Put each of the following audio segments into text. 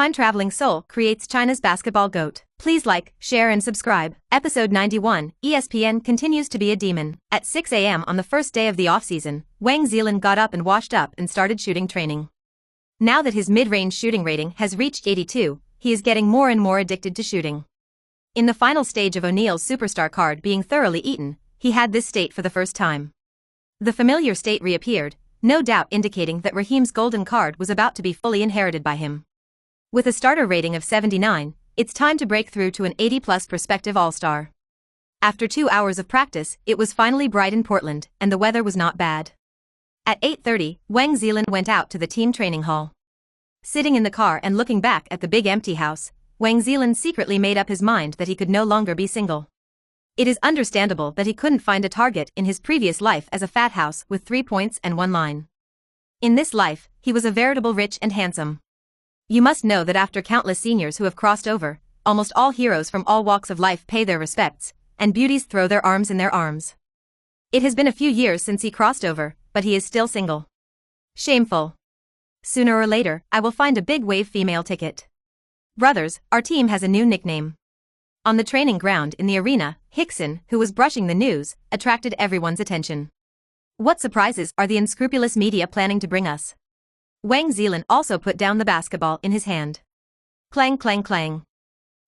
time-traveling soul creates China's basketball GOAT. Please like, share and subscribe. Episode 91, ESPN continues to be a demon. At 6 a.m. on the first day of the offseason, Wang Zhelin got up and washed up and started shooting training. Now that his mid-range shooting rating has reached 82, he is getting more and more addicted to shooting. In the final stage of O'Neal's superstar card being thoroughly eaten, he had this state for the first time. The familiar state reappeared, no doubt indicating that Raheem's golden card was about to be fully inherited by him. With a starter rating of 79, it's time to break through to an 80-plus prospective all-star. After 2 hours of practice, it was finally bright in Portland, and the weather was not bad. At 8:30, Wang Zhelin went out to the team training hall. Sitting in the car and looking back at the big empty house, Wang Zhelin secretly made up his mind that he could no longer be single. It is understandable that he couldn't find a target in his previous life as a fat house with 3 points and 1 line. In this life, he was a veritable rich and handsome. You must know that after countless seniors who have crossed over, almost all heroes from all walks of life pay their respects, and beauties throw their arms in their arms. It has been a few years since he crossed over, but he is still single. Shameful. Sooner or later, I will find a big wave female ticket. Brothers, our team has a new nickname. On the training ground in the arena, Hickson, who was brushing the news, attracted everyone's attention. What surprises are the unscrupulous media planning to bring us? Wang Zhelin also put down the basketball in his hand. Clang clang clang.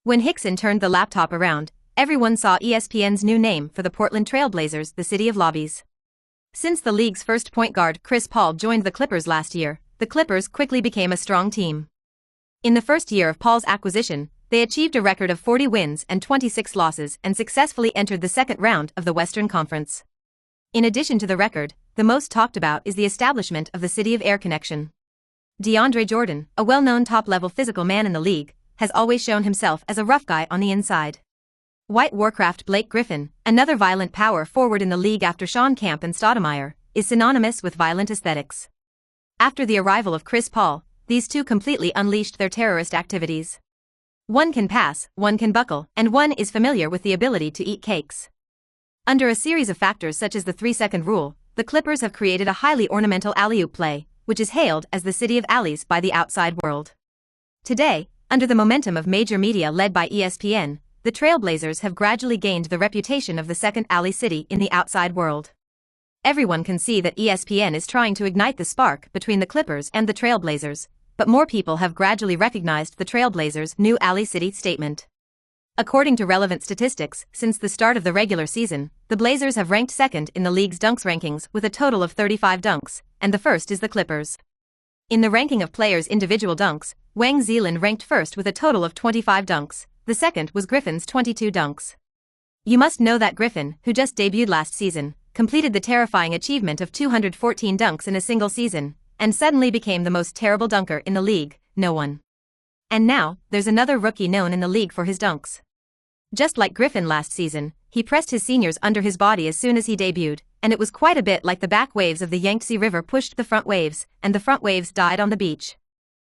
When Hickson turned the laptop around, everyone saw ESPN's new name for the Portland Trail Blazers, the City of Lobbies. Since the league's first point guard Chris Paul joined the Clippers last year, the Clippers quickly became a strong team. In the first year of Paul's acquisition, they achieved a record of 40 wins and 26 losses and successfully entered the second round of the Western Conference. In addition to the record, the most talked about is the establishment of the City of Air connection. DeAndre Jordan, a well-known top-level physical man in the league, has always shown himself as a rough guy on the inside. White Warcraft Blake Griffin, another violent power forward in the league after Sean Camp and Stoudemire, is synonymous with violent aesthetics. After the arrival of Chris Paul, these two completely unleashed their terrorist activities. One can pass, one can buckle, and one is familiar with the ability to eat cakes. Under a series of factors such as the 3-second rule, the Clippers have created a highly ornamental alley-oop play, which is hailed as the City of Alleys by the outside world. Today, under the momentum of major media led by ESPN, the Trailblazers have gradually gained the reputation of the second alley city in the outside world. Everyone can see that ESPN is trying to ignite the spark between the Clippers and the Trailblazers, but more people have gradually recognized the Trailblazers' new alley city statement. According to relevant statistics, since the start of the regular season, the Blazers have ranked second in the league's dunks rankings with a total of 35 dunks, and the first is the Clippers. In the ranking of players' individual dunks, Wang Zhelin ranked first with a total of 25 dunks, the second was Griffin's 22 dunks. You must know that Griffin, who just debuted last season, completed the terrifying achievement of 214 dunks in a single season, and suddenly became the most terrible dunker in the league, no one. And now, there's another rookie known in the league for his dunks. Just like Griffin last season, he pressed his seniors under his body as soon as he debuted, and it was quite a bit like the back waves of the Yangtze River pushed the front waves, and the front waves died on the beach.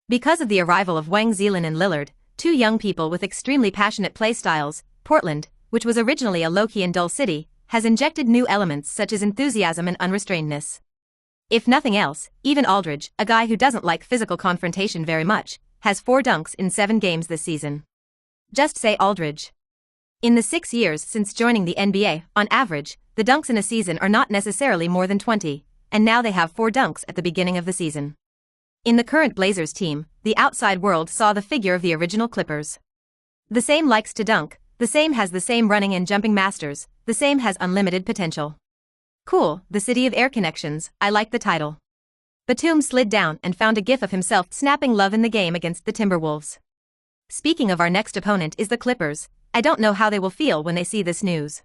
Because of the arrival of Wang Zhelin and Lillard, two young people with extremely passionate play styles, Portland, which was originally a low-key and dull city, has injected new elements such as enthusiasm and unrestrainedness. If nothing else, even Aldridge, a guy who doesn't like physical confrontation very much, has 4 dunks in 7 games this season. Just say Aldridge. In the 6 years since joining the NBA, on average, the dunks in a season are not necessarily more than 20, and now they have 4 dunks at the beginning of the season. In the current Blazers team, the outside world saw the figure of the original Clippers. The same likes to dunk, the same has the same running and jumping masters, the same has unlimited potential. Cool, the City of Air connections, I like the title. Batum slid down and found a gif of himself snapping love in the game against the Timberwolves. Speaking of our next opponent is the Clippers, I don't know how they will feel when they see this news.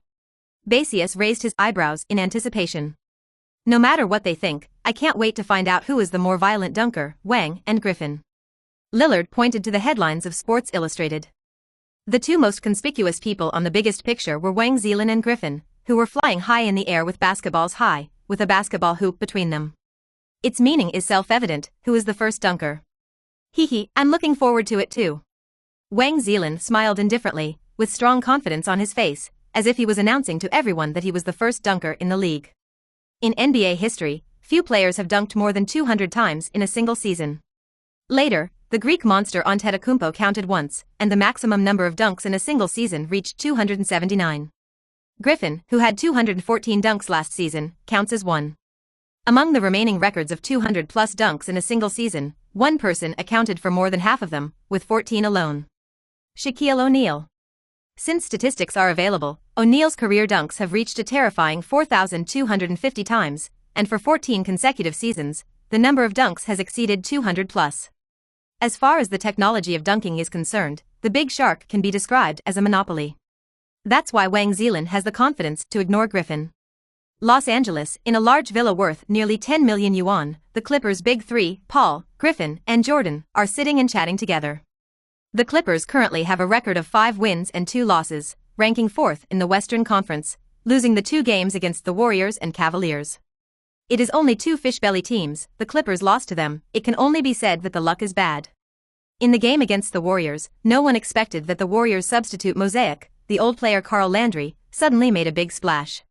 Basius raised his eyebrows in anticipation. No matter what they think, I can't wait to find out who is the more violent dunker, Wang and Griffin. Lillard pointed to the headlines of Sports Illustrated. The two most conspicuous people on the biggest picture were Wang Zhelin and Griffin, who were flying high in the air with basketballs high, with a basketball hoop between them. Its meaning is self-evident, who is the first dunker? Hee, I'm looking forward to it too. Wang Zhelin smiled indifferently, with strong confidence on his face, as if he was announcing to everyone that he was the first dunker in the league. In NBA history, few players have dunked more than 200 times in a single season. Later, The Greek monster Antetokounmpo counted once, and the maximum number of dunks in a single season reached 279. Griffin, who had 214 dunks last season, counts as one. Among the remaining records of 200-plus dunks in a single season, one person accounted for more than half of them, with 14 alone. Shaquille O'Neal. Since statistics are available, O'Neal's career dunks have reached a terrifying 4,250 times, and for 14 consecutive seasons, the number of dunks has exceeded 200-plus. As far as the technology of dunking is concerned, the Big Shark can be described as a monopoly. That's why Wang Zhelin has the confidence to ignore Griffin. Los Angeles, in a large villa worth nearly 10 million yuan, the Clippers' big three, Paul, Griffin, and Jordan, are sitting and chatting together. The Clippers currently have a record of 5 wins and 2 losses, ranking 4th in the Western Conference, losing the 2 games against the Warriors and Cavaliers. It is only 2 fishbelly teams, the Clippers lost to them. It can only be said that the luck is bad. In the game against the Warriors, no one expected that the Warriors' substitute Mosaic, the old player Carl Landry, suddenly made a big splash.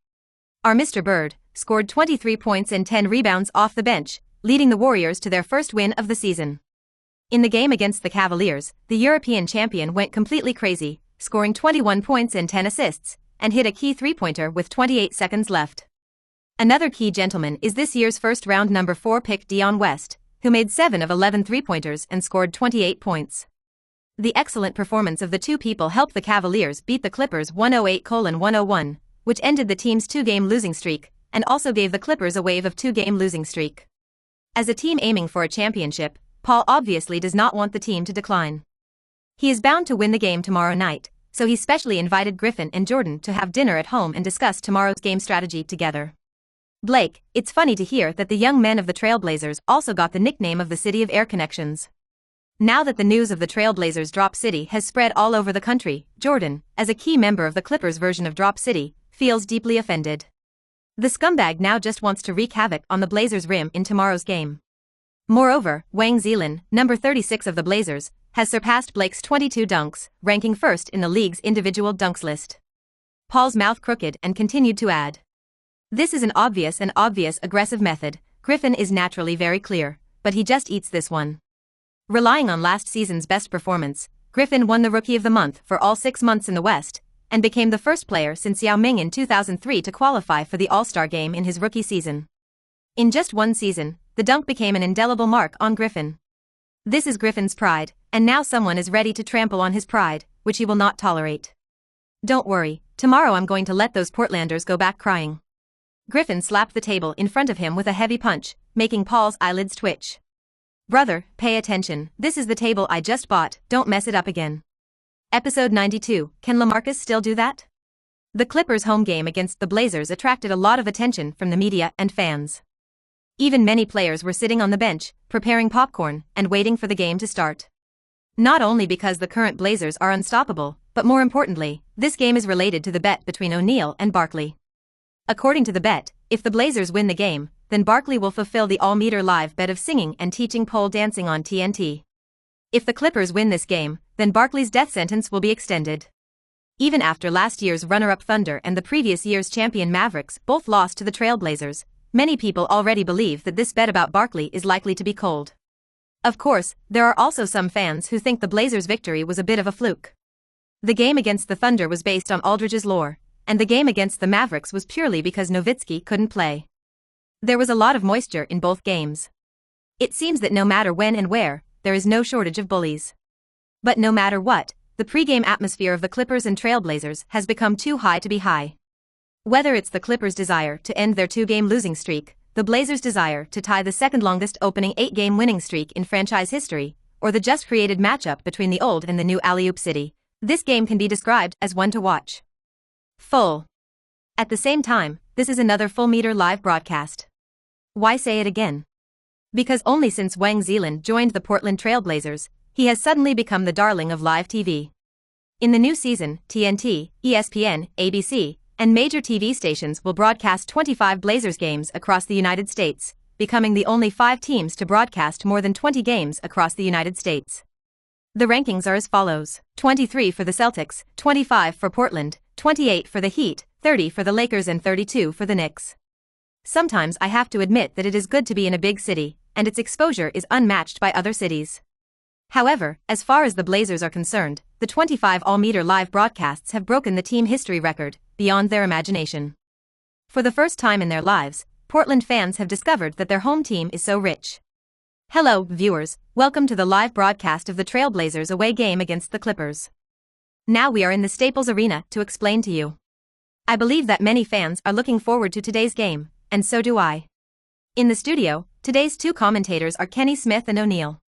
Our Mr. Bird scored 23 points and 10 rebounds off the bench, leading the Warriors to their first win of the season. In the game against the Cavaliers, the European champion went completely crazy, scoring 21 points and 10 assists, and hit a key three-pointer with 28 seconds left. Another key gentleman is this year's first-round number 4 pick Dion West, who made 7 of 11 three-pointers and scored 28 points. The excellent performance of the two people helped the Cavaliers beat the Clippers 108-101, which ended the team's 2-game losing streak, and also gave the Clippers a wave of 2-game losing streak. As a team aiming for a championship, Paul obviously does not want the team to decline. He is bound to win the game tomorrow night, so he specially invited Griffin and Jordan to have dinner at home and discuss tomorrow's game strategy together. Blake, it's funny to hear that the young men of the Trailblazers also got the nickname of the City of Air Connections. Now that the news of the Trailblazers' Drop City has spread all over the country, Jordan, as a key member of the Clippers' version of Drop City, feels deeply offended. The scumbag now just wants to wreak havoc on the Blazers' rim in tomorrow's game. Moreover, Wang Zhelin, number 36 of the Blazers, has surpassed Blake's 22 dunks, ranking first in the league's individual dunks list. Paul's mouth crooked and continued to add, "This is an obvious aggressive method. Griffin is naturally very clear, but he just eats this one." Relying on last season's best performance, Griffin won the Rookie of the Month for all 6 months in the West, and became the first player since Yao Ming in 2003 to qualify for the All-Star game in his rookie season. In just one season, the dunk became an indelible mark on Griffin. This is Griffin's pride, and now someone is ready to trample on his pride, which he will not tolerate. "Don't worry, tomorrow I'm going to let those Portlanders go back crying." Griffin slapped the table in front of him with a heavy punch, making Paul's eyelids twitch. "Brother, pay attention, this is the table I just bought, don't mess it up again." Episode 92, can LaMarcus still do that? The Clippers' home game against the Blazers attracted a lot of attention from the media and fans. Even many players were sitting on the bench, preparing popcorn, and waiting for the game to start. Not only because the current Blazers are unstoppable, but more importantly, this game is related to the bet between O'Neal and Barkley. According to the bet, if the Blazers win the game, then Barkley will fulfill the all-meter live bet of singing and teaching pole dancing on TNT. If the Clippers win this game, then Barkley's death sentence will be extended. Even after last year's runner-up Thunder and the previous year's champion Mavericks both lost to the Trailblazers, many people already believe that this bet about Barkley is likely to be cold. Of course, there are also some fans who think the Blazers' victory was a bit of a fluke. The game against the Thunder was based on Aldridge's lore, and the game against the Mavericks was purely because Nowitzki couldn't play. There was a lot of moisture in both games. It seems that no matter when and where, there is no shortage of bullies. But no matter what, the pre-game atmosphere of the Clippers and Trailblazers has become too high to be high. Whether it's the Clippers' desire to end their 2-game losing streak, the Blazers' desire to tie the second-longest opening 8-game winning streak in franchise history, or the just-created matchup between the old and the new Alley-Oop City, this game can be described as one to watch. Full. At the same time, this is another full-meter live broadcast. Why say it again? Because only since Wang Zhelin joined the Portland Trailblazers, he has suddenly become the darling of live TV. In the new season, TNT, ESPN, ABC, and major TV stations will broadcast 25 Blazers games across the United States, becoming the only 5 teams to broadcast more than 20 games across the United States. The rankings are as follows: 23 for the Celtics, 25 for Portland, 28 for the Heat, 30 for the Lakers and 32 for the Knicks. Sometimes I have to admit that it is good to be in a big city, and its exposure is unmatched by other cities. However, as far as the Blazers are concerned, the 25 all-meter live broadcasts have broken the team history record, beyond their imagination. For the first time in their lives, Portland fans have discovered that their home team is so rich. Hello, viewers, welcome to the live broadcast of the Trailblazers away game against the Clippers. Now we are in the Staples Arena to explain to you. I believe that many fans are looking forward to today's game, and so do I. In the studio, today's two commentators are Kenny Smith and O'Neal.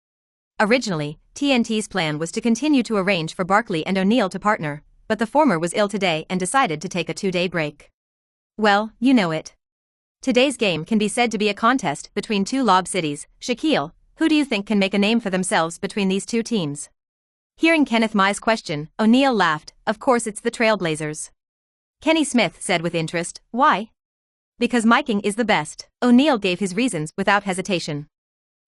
Originally, TNT's plan was to continue to arrange for Barkley and O'Neal to partner, but the former was ill today and decided to take a 2-day break. Well, you know it. Today's game can be said to be a contest between two lob cities. Shaquille, who do you think can make a name for themselves between these two teams? Hearing Kenneth Mai's question, O'Neal laughed. Of course it's the Trailblazers. Kenny Smith said with interest, why? Because miking is the best. O'Neal gave his reasons without hesitation.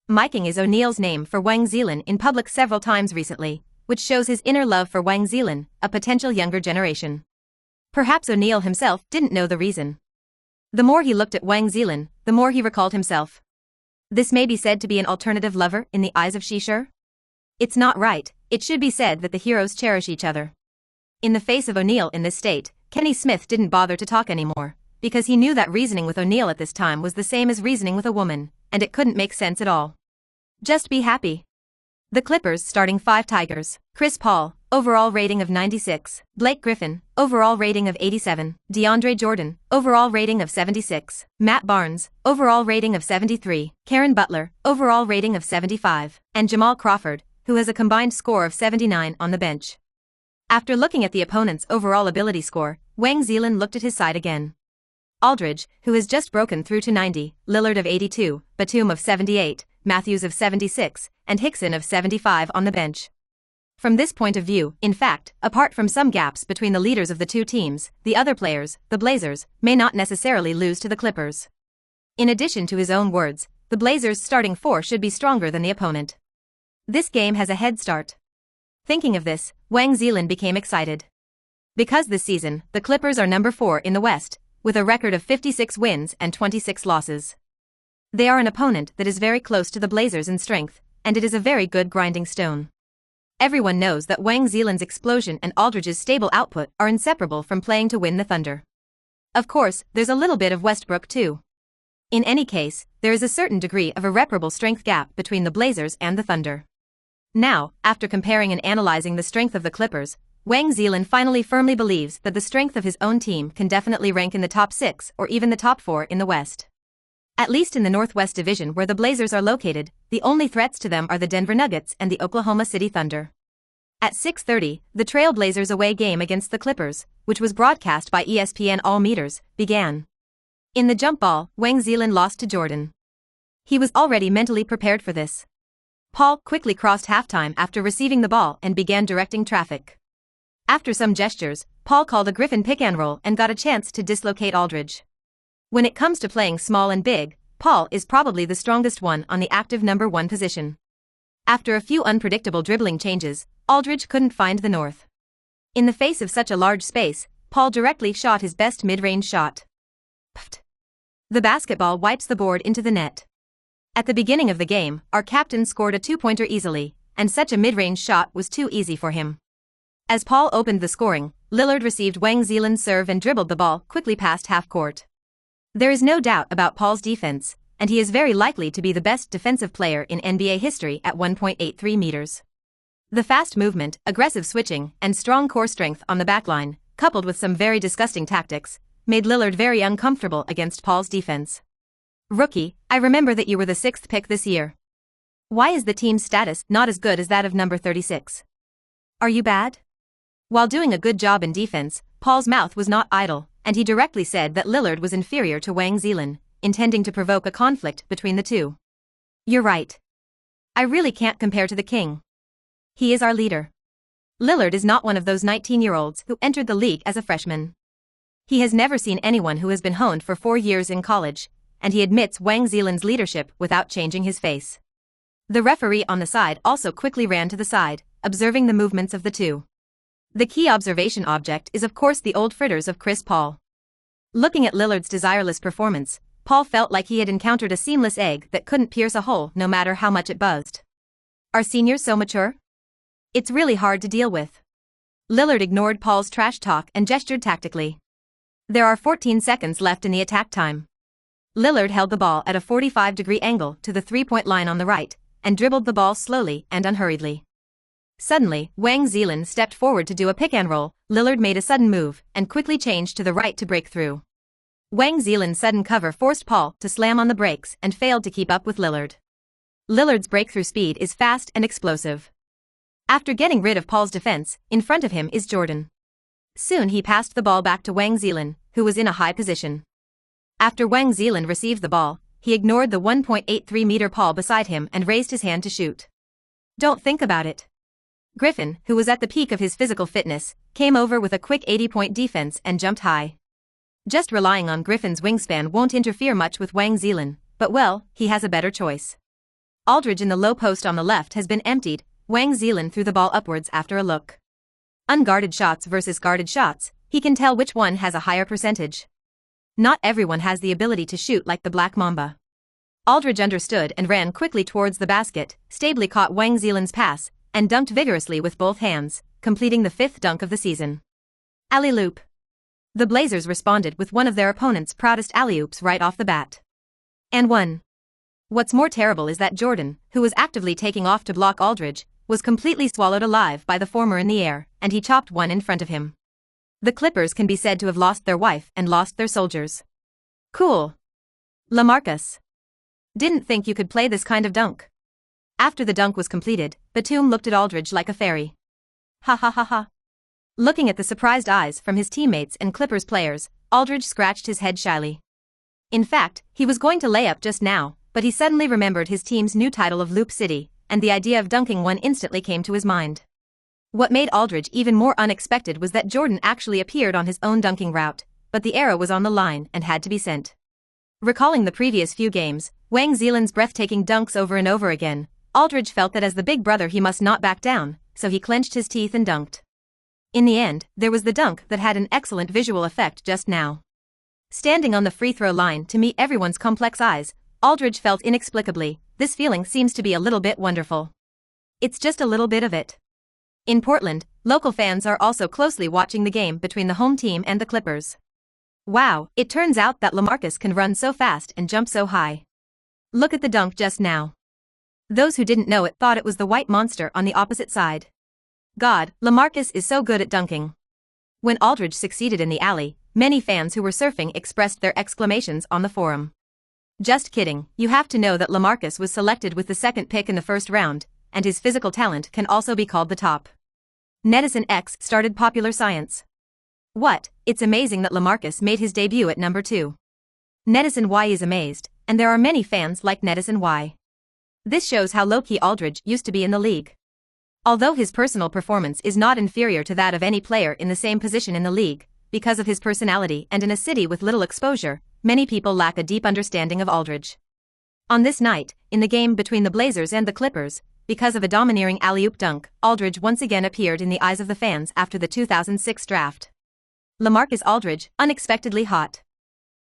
Miking is O'Neal's name for Wang Zhelin in public several times recently, which shows his inner love for Wang Zhelin, a potential younger generation. Perhaps O'Neal himself didn't know the reason. The more he looked at Wang Zhelin, the more he recalled himself. This may be said to be an alternative lover in the eyes of Shisher? It's not right. It should be said that the heroes cherish each other. In the face of O'Neal in this state, Kenny Smith didn't bother to talk anymore, because he knew that reasoning with O'Neal at this time was the same as reasoning with a woman, and it couldn't make sense at all. Just be happy. The Clippers starting 5 Tigers: Chris Paul, overall rating of 96, Blake Griffin, overall rating of 87, DeAndre Jordan, overall rating of 76, Matt Barnes, overall rating of 73, Karen Butler, overall rating of 75, and Jamal Crawford, who has a combined score of 79 on the bench. After looking at the opponent's overall ability score, Wang Zhelin looked at his side again. Aldridge, who has just broken through to 90, Lillard of 82, Batum of 78, Matthews of 76, and Hickson of 75 on the bench. From this point of view, in fact, apart from some gaps between the leaders of the two teams, the other players, the Blazers, may not necessarily lose to the Clippers. In addition to his own words, the Blazers' starting 4 should be stronger than the opponent. This game has a head start. Thinking of this, Wang Zhelin became excited. Because this season, the Clippers are number 4 in the West, with a record of 56 wins and 26 losses. They are an opponent that is very close to the Blazers in strength, and it is a very good grinding stone. Everyone knows that Wang Zhelin's explosion and Aldridge's stable output are inseparable from playing to win the Thunder. Of course, there's a little bit of Westbrook too. In any case, there is a certain degree of irreparable strength gap between the Blazers and the Thunder. Now, after comparing and analyzing the strength of the Clippers, Wang Zhelin finally firmly believes that the strength of his own team can definitely rank in the top 6 or even the top 4 in the West. At least in the Northwest Division where the Blazers are located, the only threats to them are the Denver Nuggets and the Oklahoma City Thunder. At 6:30, the Trailblazers away game against the Clippers, which was broadcast by ESPN All Meters, began. In the jump ball, Wang Zhelin lost to Jordan. He was already mentally prepared for this. Paul quickly crossed halftime after receiving the ball and began directing traffic. After some gestures, Paul called a Griffin pick-and-roll and got a chance to dislocate Aldridge. When it comes to playing small and big, Paul is probably the strongest one on the active number 1 position. After a few unpredictable dribbling changes, Aldridge couldn't find the north. In the face of such a large space, Paul directly shot his best mid-range shot. Pft. The basketball wipes the board into the net. At the beginning of the game, our captain scored a 2-pointer easily, and such a mid-range shot was too easy for him. As Paul opened the scoring, Lillard received Wang Zhelin's serve and dribbled the ball quickly past half-court. There is no doubt about Paul's defense, and he is very likely to be the best defensive player in NBA history at 1.83 meters. The fast movement, aggressive switching, and strong core strength on the backline, coupled with some very disgusting tactics, made Lillard very uncomfortable against Paul's defense. Rookie, I remember that you were the 6th pick this year. Why is the team's status not as good as that of number 36? Are you bad? While doing a good job in defense, Paul's mouth was not idle, and he directly said that Lillard was inferior to Wang Zhelin, intending to provoke a conflict between the two. You're right. I really can't compare to the king. He is our leader. Lillard is not one of those 19-year-olds who entered the league as a freshman. He has never seen anyone who has been honed for 4 years in college, and he admits Wang Zhelin's leadership without changing his face. The referee on the side also quickly ran to the side, observing the movements of the two. The key observation object is of course the old fritters of Chris Paul. Looking at Lillard's desireless performance, Paul felt like he had encountered a seamless egg that couldn't pierce a hole no matter how much it buzzed. Are seniors so mature? It's really hard to deal with. Lillard ignored Paul's trash talk and gestured tactically. There are 14 seconds left in the attack time. Lillard held the ball at a 45-degree angle to the three-point line on the right, and dribbled the ball slowly and unhurriedly. Suddenly, Wang Zhelin stepped forward to do a pick-and-roll. Lillard made a sudden move and quickly changed to the right to break through. Wang Zhelin's sudden cover forced Paul to slam on the brakes and failed to keep up with Lillard. Lillard's breakthrough speed is fast and explosive. After getting rid of Paul's defense, in front of him is Jordan. Soon he passed the ball back to Wang Zhelin, who was in a high position. After Wang Zhelin received the ball, he ignored the 1.83-meter Paul beside him and raised his hand to shoot. Don't think about it. Griffin, who was at the peak of his physical fitness, came over with a quick 80-point defense and jumped high. Just relying on Griffin's wingspan won't interfere much with Wang Zhelin, but well, he has a better choice. Aldridge in the low post on the left has been emptied. Wang Zhelin threw the ball upwards after a look. Unguarded shots versus guarded shots, he can tell which one has a higher percentage. Not everyone has the ability to shoot like the Black Mamba. Aldridge understood and ran quickly towards the basket, stably caught Wang Zhelin's pass, and dunked vigorously with both hands, completing the 5th dunk of the season. Alley-oop. The Blazers responded with one of their opponent's proudest alley-oops right off the bat. And won. What's more terrible is that Jordan, who was actively taking off to block Aldridge, was completely swallowed alive by the former in the air, and he chopped one in front of him. The Clippers can be said to have lost their wife and lost their soldiers. Cool. LaMarcus. Didn't think you could play this kind of dunk. After the dunk was completed, Batum looked at Aldridge like a fairy. Ha ha ha ha. Looking at the surprised eyes from his teammates and Clippers players, Aldridge scratched his head shyly. In fact, he was going to lay up just now, but he suddenly remembered his team's new title of Loop City, and the idea of dunking one instantly came to his mind. What made Aldridge even more unexpected was that Jordan actually appeared on his own dunking route, but the arrow was on the line and had to be sent. Recalling the previous few games, Wang Zhelin's breathtaking dunks over and over again, Aldridge felt that as the big brother he must not back down, so he clenched his teeth and dunked. In the end, there was the dunk that had an excellent visual effect just now. Standing on the free throw line to meet everyone's complex eyes, Aldridge felt inexplicably, this feeling seems to be a little bit wonderful. It's just a little bit of it. In Portland, local fans are also closely watching the game between the home team and the Clippers. Wow, it turns out that LaMarcus can run so fast and jump so high. Look at the dunk just now. Those who didn't know it thought it was the white monster on the opposite side. God, LaMarcus is so good at dunking. When Aldridge succeeded in the alley, many fans who were surfing expressed their exclamations on the forum. Just kidding, you have to know that LaMarcus was selected with the 2nd pick in the 1st round, and his physical talent can also be called the top. Netizen X started Popular Science. What, it's amazing that LaMarcus made his debut at number 2. Netizen Y is amazed, and there are many fans like Netizen Y. This shows how low-key Aldridge used to be in the league. Although his personal performance is not inferior to that of any player in the same position in the league, because of his personality and in a city with little exposure, many people lack a deep understanding of Aldridge. On this night, in the game between the Blazers and the Clippers, because of a domineering alley-oop dunk, Aldridge once again appeared in the eyes of the fans after the 2006 draft. LaMarcus Aldridge, unexpectedly hot.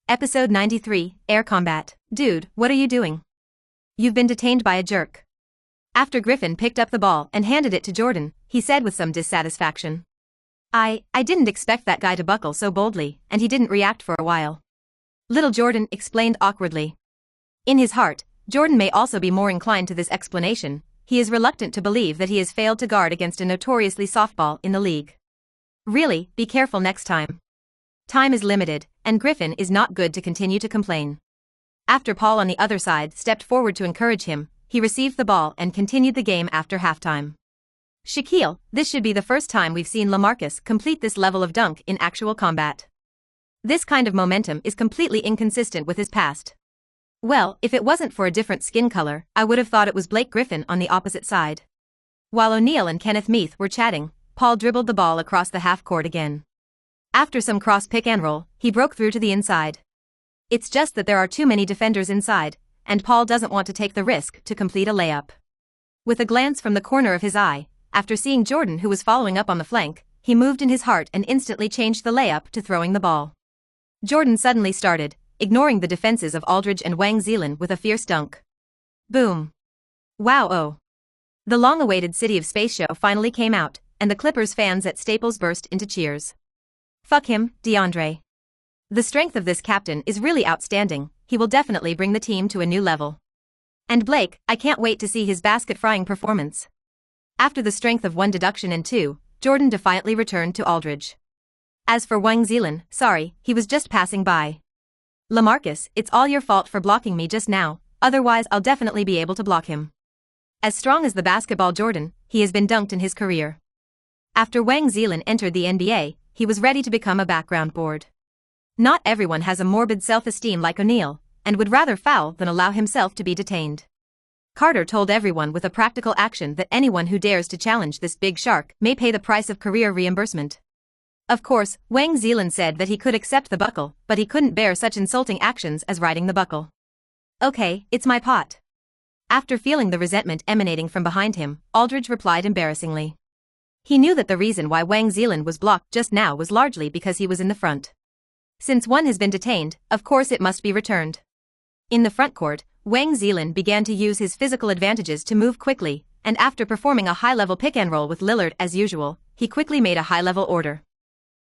Episode 93, Air Combat. Dude, what are you doing? You've been detained by a jerk. After Griffin picked up the ball and handed it to Jordan, he said with some dissatisfaction. I didn't expect that guy to buckle so boldly, and he didn't react for a while. Little Jordan explained awkwardly. In his heart, Jordan may also be more inclined to this explanation. He is reluctant to believe that he has failed to guard against a notoriously softball in the league. Really, be careful next time. Time is limited, and Griffin is not good to continue to complain. After Paul on the other side stepped forward to encourage him, he received the ball and continued the game after halftime. Shaquille, this should be the first time we've seen LaMarcus complete this level of dunk in actual combat. This kind of momentum is completely inconsistent with his past. Well, if it wasn't for a different skin color, I would have thought it was Blake Griffin on the opposite side. While O'Neal and Kenneth Meath were chatting, Paul dribbled the ball across the half-court again. After some cross pick and roll, he broke through to the inside. It's just that there are too many defenders inside, and Paul doesn't want to take the risk to complete a layup. With a glance from the corner of his eye, after seeing Jordan who was following up on the flank, he moved in his heart and instantly changed the layup to throwing the ball. Jordan suddenly started, ignoring the defenses of Aldridge and Wang Zhelin with a fierce dunk. Boom. Wow. Oh. The long-awaited City of Space show finally came out, and the Clippers fans at Staples burst into cheers. Fuck him, DeAndre. The strength of this captain is really outstanding, he will definitely bring the team to a new level. And Blake, I can't wait to see his basket-frying performance. After the strength of 1 deduction and 2, Jordan defiantly returned to Aldridge. As for Wang Zhelin, sorry, he was just passing by. LaMarcus, it's all your fault for blocking me just now, otherwise I'll definitely be able to block him. As strong as the basketball Jordan, he has been dunked in his career. After Wang Zhelin entered the NBA, he was ready to become a background board. Not everyone has a morbid self-esteem like O'Neal, and would rather foul than allow himself to be detained. Carter told everyone with a practical action that anyone who dares to challenge this big shark may pay the price of career reimbursement. Of course, Wang Zhelin said that he could accept the buckle, but he couldn't bear such insulting actions as riding the buckle. Okay, it's my pot. After feeling the resentment emanating from behind him, Aldridge replied embarrassingly. He knew that the reason why Wang Zhelin was blocked just now was largely because he was in the front. Since one has been detained, of course it must be returned. In the front court, Wang Zhelin began to use his physical advantages to move quickly, and after performing a high-level pick-and-roll with Lillard as usual, he quickly made a high-level order.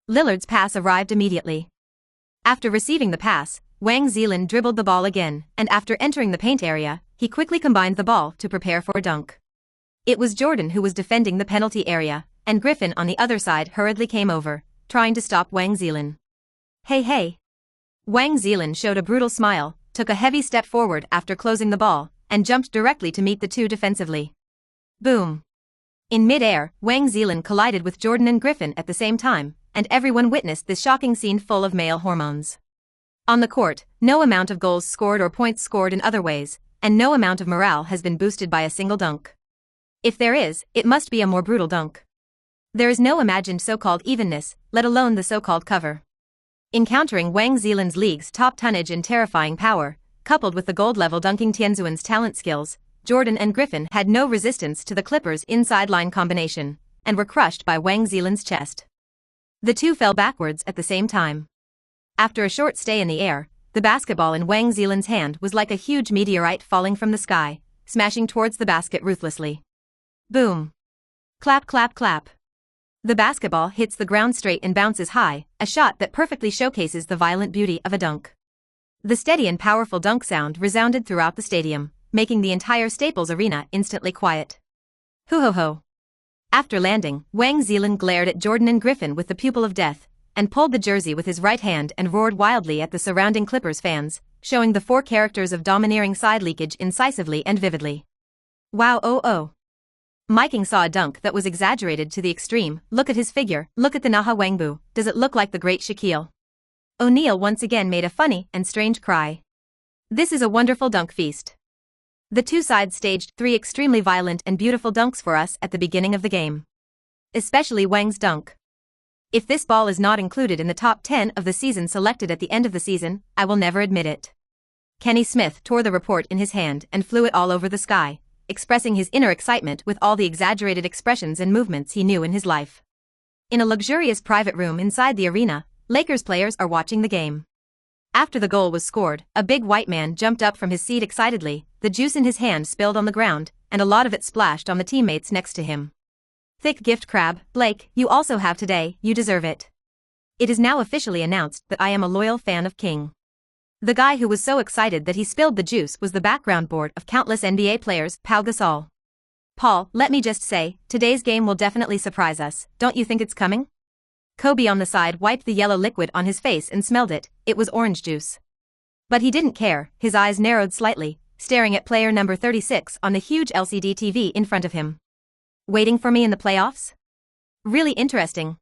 Lillard's pass arrived immediately. After receiving the pass, Wang Zhelin dribbled the ball again, and after entering the paint area, he quickly combined the ball to prepare for a dunk. It was Jordan who was defending the penalty area, and Griffin on the other side hurriedly came over, trying to stop Wang Zhelin. Hey. Wang Zhelin showed a brutal smile, took a heavy step forward after closing the ball, and jumped directly to meet the two defensively. Boom. In mid-air, Wang Zhelin collided with Jordan and Griffin at the same time, and everyone witnessed this shocking scene full of male hormones. On the court, no amount of goals scored or points scored in other ways, and no amount of morale has been boosted by a single dunk. If there is, it must be a more brutal dunk. There is no imagined so-called evenness, let alone the so-called cover. Encountering Wang Zhelin's league's top tonnage and terrifying power, coupled with the gold-level dunking Tianzuan's talent skills, Jordan and Griffin had no resistance to the Clippers' inside-line combination, and were crushed by Wang Zhelin's chest. The two fell backwards at the same time. After a short stay in the air, the basketball in Wang Zhelin's hand was like a huge meteorite falling from the sky, smashing towards the basket ruthlessly. Boom. Clap clap clap. The basketball hits the ground straight and bounces high, a shot that perfectly showcases the violent beauty of a dunk. The steady and powerful dunk sound resounded throughout the stadium, making the entire Staples Arena instantly quiet. Hoo-ho-ho. After landing, Wang Zhelin glared at Jordan and Griffin with the pupil of death, and pulled the jersey with his right hand and roared wildly at the surrounding Clippers fans, showing the 4 characters of domineering side leakage incisively and vividly. Wow oh. Miking saw a dunk that was exaggerated to the extreme. Look at his figure, look at the Naha Wangbu, does it look like the great Shaquille? O'Neal once again made a funny and strange cry. This is a wonderful dunk feast. The two sides staged 3 extremely violent and beautiful dunks for us at the beginning of the game. Especially Wang's dunk. If this ball is not included in the top 10 of the season selected at the end of the season, I will never admit it. Kenny Smith tore the report in his hand and flew it all over the sky, expressing his inner excitement with all the exaggerated expressions and movements he knew in his life. In a luxurious private room inside the arena, Lakers players are watching the game. After the goal was scored, a big white man jumped up from his seat excitedly, the juice in his hand spilled on the ground, and a lot of it splashed on the teammates next to him. Thick gift crab, Blake, you also have today, you deserve it. It is now officially announced that I am a loyal fan of King. The guy who was so excited that he spilled the juice was the background board of countless NBA players, Pau Gasol. Paul, let me just say, today's game will definitely surprise us, don't you think it's coming? Kobe on the side wiped the yellow liquid on his face and smelled it, it was orange juice. But he didn't care, his eyes narrowed slightly, staring at player number 36 on the huge LCD TV in front of him. Waiting for me in the playoffs? Really interesting.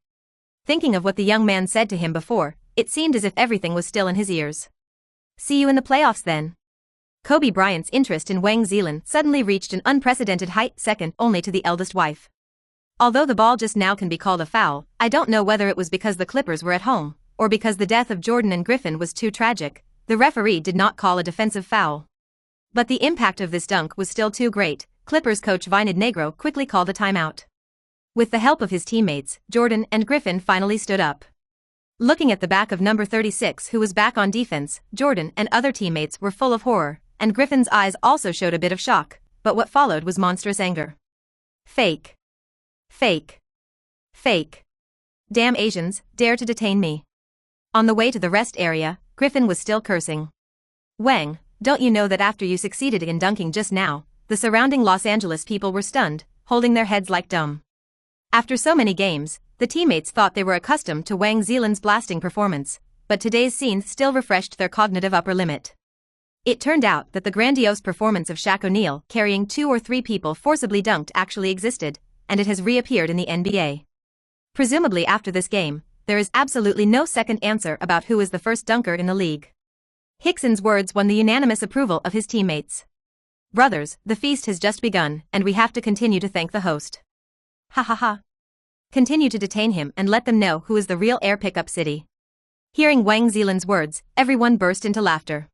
Thinking of what the young man said to him before, it seemed as if everything was still in his ears. See you in the playoffs then. Kobe Bryant's interest in Wang Zhelin suddenly reached an unprecedented height, second only to the eldest wife. Although the ball just now can be called a foul, I don't know whether it was because the Clippers were at home, or because the death of Jordan and Griffin was too tragic, the referee did not call a defensive foul. But the impact of this dunk was still too great. Clippers coach Vinod Negro quickly called a timeout. With the help of his teammates, Jordan and Griffin finally stood up. Looking at the back of number 36 who was back on defense, Jordan and other teammates were full of horror, and Griffin's eyes also showed a bit of shock, but what followed was monstrous anger. Fake. Fake. Fake. Damn Asians, dare to detain me. On the way to the rest area, Griffin was still cursing. Wang, don't you know that after you succeeded in dunking just now, the surrounding Los Angeles people were stunned, holding their heads like dumb. After so many games, the teammates thought they were accustomed to Wang Zhelin's blasting performance, but today's scene still refreshed their cognitive upper limit. It turned out that the grandiose performance of Shaq O'Neal carrying 2 or 3 people forcibly dunked actually existed, and it has reappeared in the NBA. Presumably after this game, there is absolutely no second answer about who is the first dunker in the league. Hickson's words won the unanimous approval of his teammates. Brothers, the feast has just begun, and we have to continue to thank the host. Ha ha ha. Continue to detain him and let them know who is the real air pickup city. Hearing Wang Zhelin's words, everyone burst into laughter.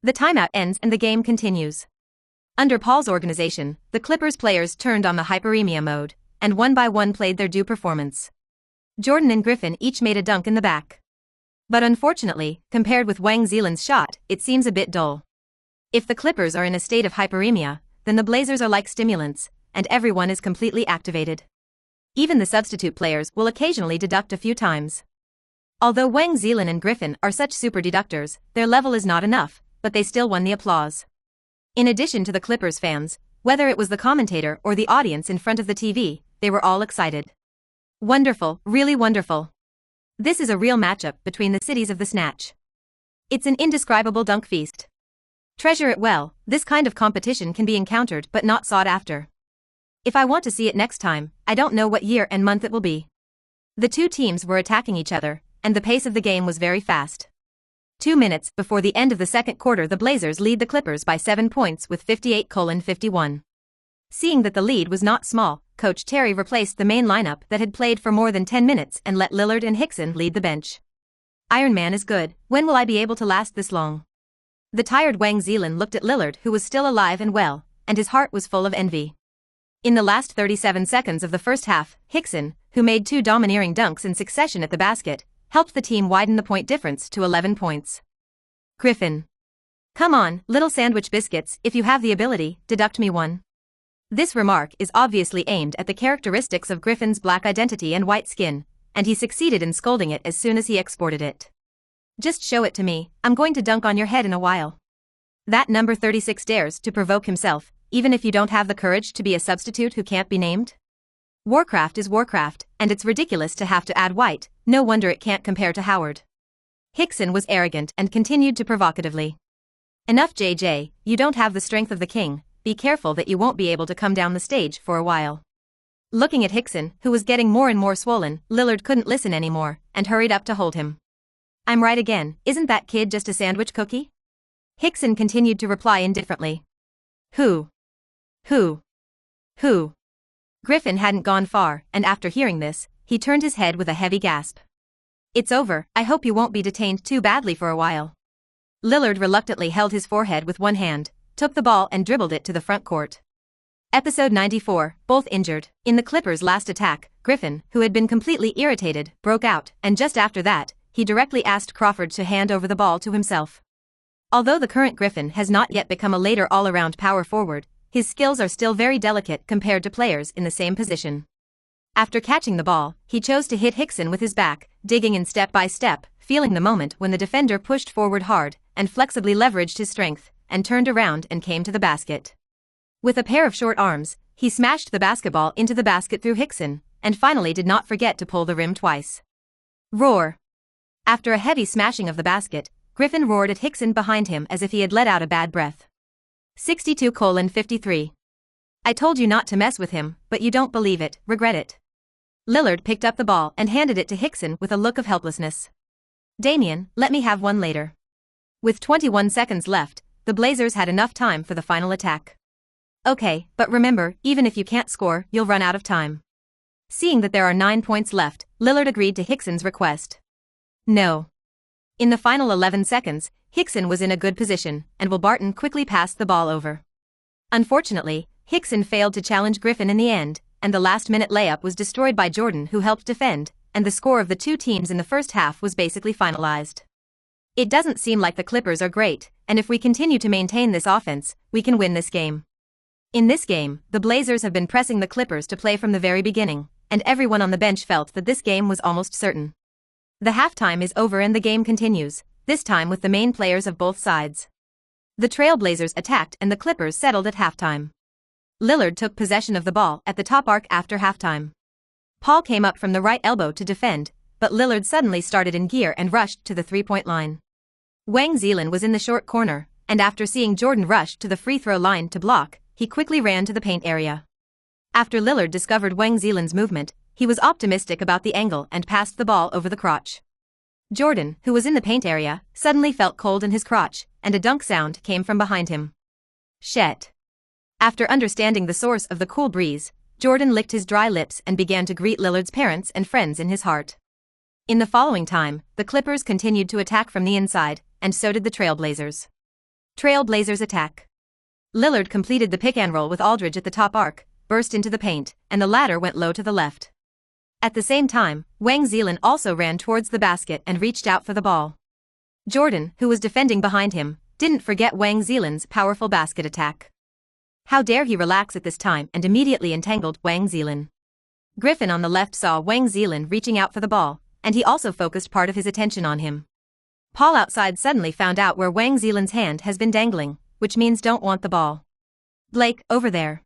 The timeout ends and the game continues. Under Paul's organization, the Clippers players turned on the hyperemia mode, and one by one played their due performance. Jordan and Griffin each made a dunk in the back. But unfortunately, compared with Wang Zhelin's shot, it seems a bit dull. If the Clippers are in a state of hyperemia, then the Blazers are like stimulants, and everyone is completely activated. Even the substitute players will occasionally deduct a few times. Although Wang Zhelin and Griffin are such super deductors, their level is not enough, but they still won the applause. In addition to the Clippers fans, whether it was the commentator or the audience in front of the TV, they were all excited. Wonderful, really wonderful. This is a real matchup between the cities of the snatch. It's an indescribable dunk feast. Treasure it well, this kind of competition can be encountered but not sought after. If I want to see it next time, I don't know what year and month it will be. The two teams were attacking each other, and the pace of the game was very fast. 2 minutes before the end of the second quarter, the Blazers lead the Clippers by 7 points with 58-51. Seeing that the lead was not small, Coach Terry replaced the main lineup that had played for more than 10 minutes and let Lillard and Hickson lead the bench. Iron Man is good, when will I be able to last this long? The tired Wang Zhelin looked at Lillard, who was still alive and well, and his heart was full of envy. In the last 37 seconds of the first half, Hickson, who made 2 domineering dunks in succession at the basket, helped the team widen the point difference to 11 points. Griffin. Come on, little sandwich biscuits, if you have the ability, deduct me one. This remark is obviously aimed at the characteristics of Griffin's black identity and white skin, and he succeeded in scolding it as soon as he exported it. Just show it to me, I'm going to dunk on your head in a while. That number 36 dares to provoke himself, even if you don't have the courage to be a substitute who can't be named? Warcraft is Warcraft, and it's ridiculous to have to add white, no wonder it can't compare to Howard. Hickson was arrogant and continued to provocatively. Enough JJ, you don't have the strength of the king, be careful that you won't be able to come down the stage for a while. Looking at Hickson, who was getting more and more swollen, Lillard couldn't listen anymore, and hurried up to hold him. I'm right again, isn't that kid just a sandwich cookie? Hickson continued to reply indifferently. Who? Griffin hadn't gone far, and after hearing this, he turned his head with a heavy gasp. It's over, I hope you won't be detained too badly for a while. Lillard reluctantly held his forehead with one hand, took the ball and dribbled it to the front court. Episode 94, both injured. In the Clippers' last attack, Griffin, who had been completely irritated, broke out, and just after that, he directly asked Crawford to hand over the ball to himself. Although the current Griffin has not yet become a later all-around power forward, his skills are still very delicate compared to players in the same position. After catching the ball, he chose to hit Hickson with his back, digging in step by step, feeling the moment when the defender pushed forward hard, and flexibly leveraged his strength, and turned around and came to the basket. With a pair of short arms, he smashed the basketball into the basket through Hickson, and finally did not forget to pull the rim twice. Roar! After a heavy smashing of the basket, Griffin roared at Hickson behind him as if he had let out a bad breath. 62-53. I told you not to mess with him, but you don't believe it, regret it. Lillard picked up the ball and handed it to Hickson with a look of helplessness. Damian, let me have one later. With 21 seconds left, the Blazers had enough time for the final attack. Okay, but remember, even if you can't score, you'll run out of time. Seeing that there are 9 points left, Lillard agreed to Hickson's request. No. In the final 11 seconds, Hickson was in a good position, and Will Barton quickly passed the ball over. Unfortunately, Hickson failed to challenge Griffin in the end, and the last-minute layup was destroyed by Jordan, who helped defend, and the score of the two teams in the first half was basically finalized. It doesn't seem like the Clippers are great, and if we continue to maintain this offense, we can win this game. In this game, the Blazers have been pressing the Clippers to play from the very beginning, and everyone on the bench felt that this game was almost certain. The halftime is over and the game continues, this time with the main players of both sides. The Trailblazers attacked and the Clippers settled at halftime. Lillard took possession of the ball at the top arc after halftime. Paul came up from the right elbow to defend, but Lillard suddenly started in gear and rushed to the three-point line. Wang Zhelin was in the short corner, and after seeing Jordan rush to the free throw line to block, he quickly ran to the paint area. After Lillard discovered Wang Zhelin's movement, he was optimistic about the angle and passed the ball over the crotch. Jordan, who was in the paint area, suddenly felt cold in his crotch, and a dunk sound came from behind him. Shit. After understanding the source of the cool breeze, Jordan licked his dry lips and began to greet Lillard's parents and friends in his heart. In the following time, the Clippers continued to attack from the inside, and so did the Trailblazers. Trailblazers attack. Lillard completed the pick-and-roll with Aldridge at the top arc, burst into the paint, and the latter went low to the left. At the same time, Wang Zhelin also ran towards the basket and reached out for the ball. Jordan, who was defending behind him, didn't forget Wang Zhelin's powerful basket attack. How dare he relax at this time and immediately entangled Wang Zhelin. Griffin on the left saw Wang Zhelin reaching out for the ball, and he also focused part of his attention on him. Paul outside suddenly found out where Wang Zhelin's hand has been dangling, which means don't want the ball. Blake, over there.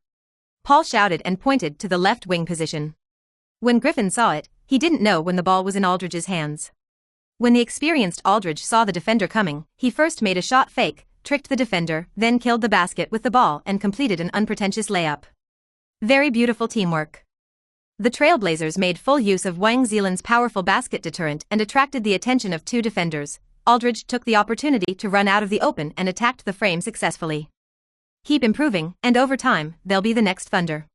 Paul shouted and pointed to the left wing position. When Griffin saw it, he didn't know when the ball was in Aldridge's hands. When the experienced Aldridge saw the defender coming, he first made a shot fake, tricked the defender, then killed the basket with the ball and completed an unpretentious layup. Very beautiful teamwork. The Trailblazers made full use of Wang Zhelin's powerful basket deterrent and attracted the attention of two defenders. Aldridge took the opportunity to run out of the open and attacked the frame successfully. Keep improving, and over time, they'll be the next Thunder.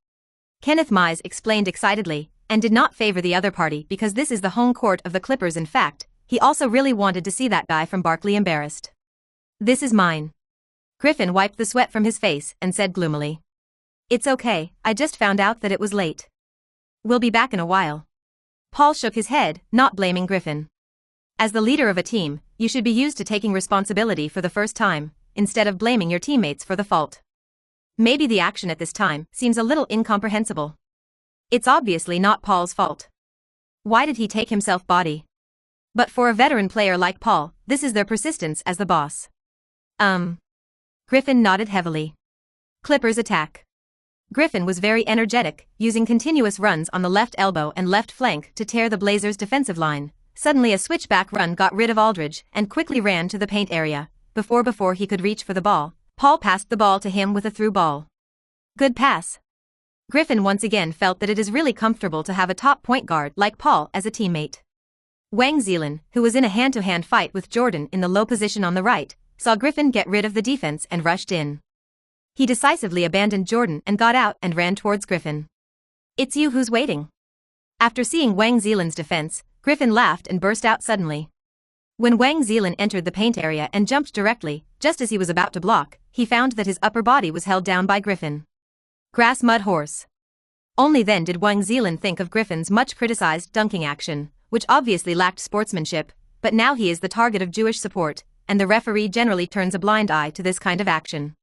Kenneth Mize explained excitedly, and did not favor the other party because this is the home court of the Clippers. In fact, he also really wanted to see that guy from Barkley embarrassed. This is mine. Griffin wiped the sweat from his face and said gloomily. It's okay, I just found out that it was late. We'll be back in a while. Paul shook his head, not blaming Griffin. As the leader of a team, you should be used to taking responsibility for the first time, instead of blaming your teammates for the fault. Maybe the action at this time seems a little incomprehensible. It's obviously not Paul's fault. Why did he take himself body? But for a veteran player like Paul, this is their persistence as the boss. Griffin nodded heavily. Clippers attack. Griffin was very energetic, using continuous runs on the left elbow and left flank to tear the Blazers' defensive line. Suddenly a switchback run got rid of Aldridge and quickly ran to the paint area. Before he could reach for the ball, Paul passed the ball to him with a through ball. Good pass. Griffin once again felt that it is really comfortable to have a top point guard like Paul as a teammate. Wang Zhelin, who was in a hand-to-hand fight with Jordan in the low position on the right, saw Griffin get rid of the defense and rushed in. He decisively abandoned Jordan and got out and ran towards Griffin. It's you who's waiting. After seeing Wang Zhelin's defense, Griffin laughed and burst out suddenly. When Wang Zhelin entered the paint area and jumped directly, just as he was about to block, he found that his upper body was held down by Griffin. Grass mud horse. Only then did Wang Zhelin think of Griffin's much-criticized dunking action, which obviously lacked sportsmanship, but now he is the target of Jewish support, and the referee generally turns a blind eye to this kind of action.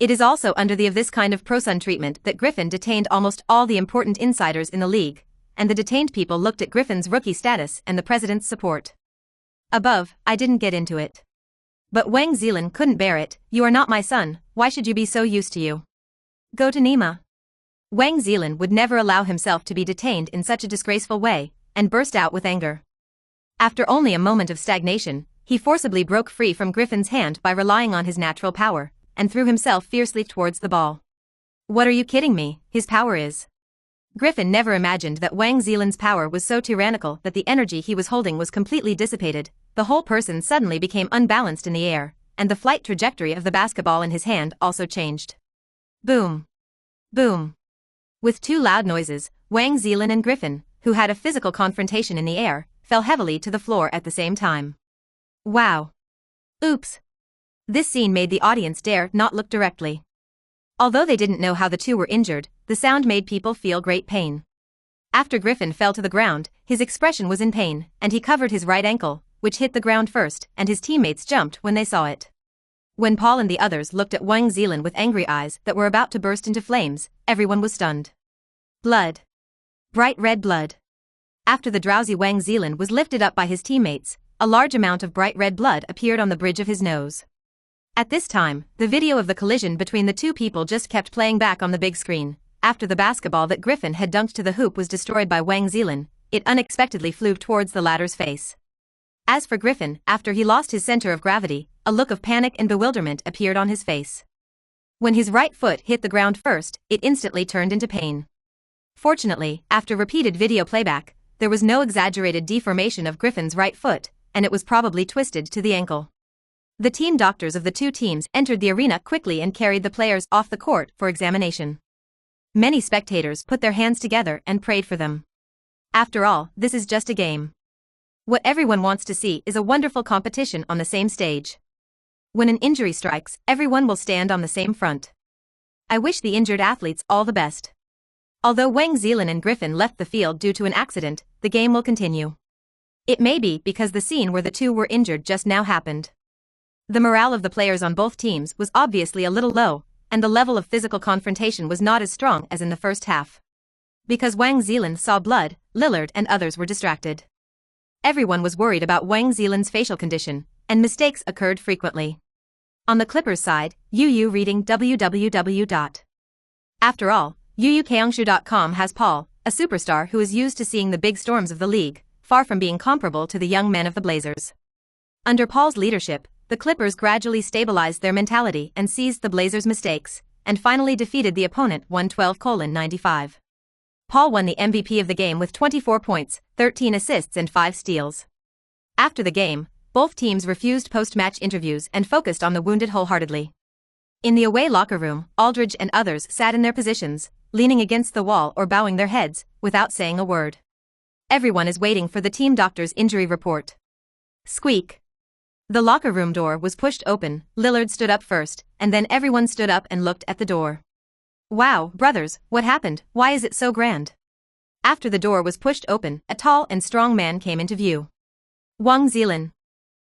It is also under the of this kind of pro-son treatment that Griffin detained almost all the important insiders in the league, and the detained people looked at Griffin's rookie status and the president's support. Above, I didn't get into it. But Wang Zhelin couldn't bear it. You are not my son, why should you be so used to you? Go to Nima. Wang Zhelin would never allow himself to be detained in such a disgraceful way, and burst out with anger. After only a moment of stagnation, he forcibly broke free from Griffin's hand by relying on his natural power, and threw himself fiercely towards the ball. What are you kidding me, his power is. Griffin never imagined that Wang Zhelin's power was so tyrannical that the energy he was holding was completely dissipated. The whole person suddenly became unbalanced in the air, and the flight trajectory of the basketball in his hand also changed. Boom. Boom. With two loud noises, Wang Zhelin and Griffin, who had a physical confrontation in the air, fell heavily to the floor at the same time. Wow. Oops. This scene made the audience dare not look directly. Although they didn't know how the two were injured, the sound made people feel great pain. After Griffin fell to the ground, his expression was in pain, and he covered his right ankle, which hit the ground first, and his teammates jumped when they saw it. When Paul and the others looked at Wang Zhelin with angry eyes that were about to burst into flames, everyone was stunned. Blood. Bright red blood. After the drowsy Wang Zhelin was lifted up by his teammates, a large amount of bright red blood appeared on the bridge of his nose. At this time, the video of the collision between the two people just kept playing back on the big screen. After the basketball that Griffin had dunked to the hoop was destroyed by Wang Zhelin, it unexpectedly flew towards the latter's face. As for Griffin, after he lost his center of gravity, a look of panic and bewilderment appeared on his face. When his right foot hit the ground first, it instantly turned into pain. Fortunately, after repeated video playback, there was no exaggerated deformation of Griffin's right foot, and it was probably twisted to the ankle. The team doctors of the two teams entered the arena quickly and carried the players off the court for examination. Many spectators put their hands together and prayed for them. After all, this is just a game. What everyone wants to see is a wonderful competition on the same stage. When an injury strikes, everyone will stand on the same front. I wish the injured athletes all the best. Although Wang Zhelin and Griffin left the field due to an accident, the game will continue. It may be because the scene where the two were injured just now happened. The morale of the players on both teams was obviously a little low, and the level of physical confrontation was not as strong as in the first half. Because Wang Zhelin saw blood, Lillard and others were distracted. Everyone was worried about Wang Zhelin's facial condition, and mistakes occurred frequently. On the Clippers side, Yu reading www. After all, yuukaongshu.com has Paul, a superstar who is used to seeing the big storms of the league, far from being comparable to the young men of the Blazers. Under Paul's leadership, the Clippers gradually stabilized their mentality and seized the Blazers' mistakes, and finally defeated the opponent 112-95. Paul won the MVP of the game with 24 points, 13 assists and 5 steals. After the game, both teams refused post-match interviews and focused on the wounded wholeheartedly. In the away locker room, Aldridge and others sat in their positions, leaning against the wall or bowing their heads, without saying a word. Everyone is waiting for the team doctor's injury report. Squeak. The locker room door was pushed open, Lillard stood up first, and then everyone stood up and looked at the door. Wow, brothers, what happened? Why is it so grand? After the door was pushed open, a tall and strong man came into view. Wang Zhelin.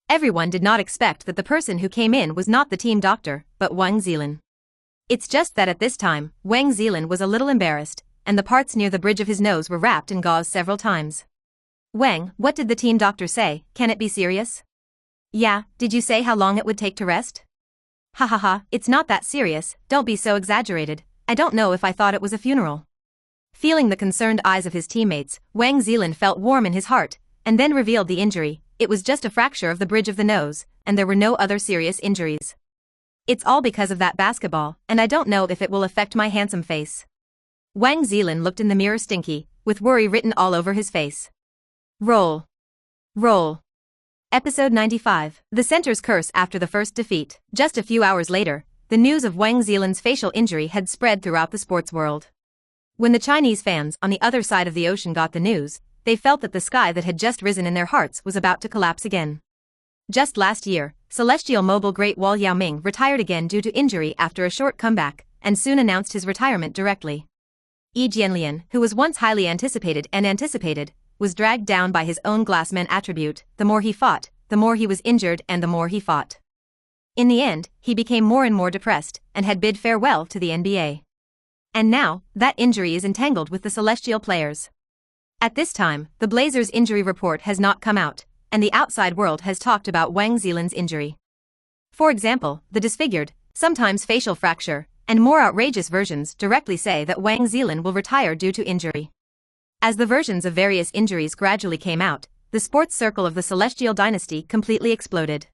Everyone did not expect that the person who came in was not the team doctor, but Wang Zhelin. It's just that at this time, Wang Zhelin was a little embarrassed, and the parts near the bridge of his nose were wrapped in gauze several times. Wang, what did the team doctor say? Can it be serious? Yeah, did you say how long it would take to rest? Ha ha ha, it's not that serious, don't be so exaggerated, I don't know if I thought it was a funeral. Feeling the concerned eyes of his teammates, Wang Zhelin felt warm in his heart, and then revealed the injury. It was just a fracture of the bridge of the nose, and there were no other serious injuries. It's all because of that basketball, and I don't know if it will affect my handsome face. Wang Zhelin looked in the mirror stinky, with worry written all over his face. Roll. Roll. Episode 95. The Center's curse after the first defeat. Just a few hours later, the news of Wang Zhelin's facial injury had spread throughout the sports world. When the Chinese fans on the other side of the ocean got the news, they felt that the sky that had just risen in their hearts was about to collapse again. Just last year, Celestial Mobile great Wall Yaoming retired again due to injury after a short comeback, and soon announced his retirement directly. Yi Jianlian, who was once highly anticipated, was dragged down by his own glassman attribute. The more he fought, the more he was injured and the more he fought. In the end, he became more and more depressed, and had bid farewell to the NBA. And now, that injury is entangled with the Celestial players. At this time, the Blazers' injury report has not come out, and the outside world has talked about Wang Zhelin's injury. For example, the disfigured, sometimes facial fracture, and more outrageous versions directly say that Wang Zhelin will retire due to injury. As the versions of various injuries gradually came out, the sports circle of the Celestial dynasty completely exploded.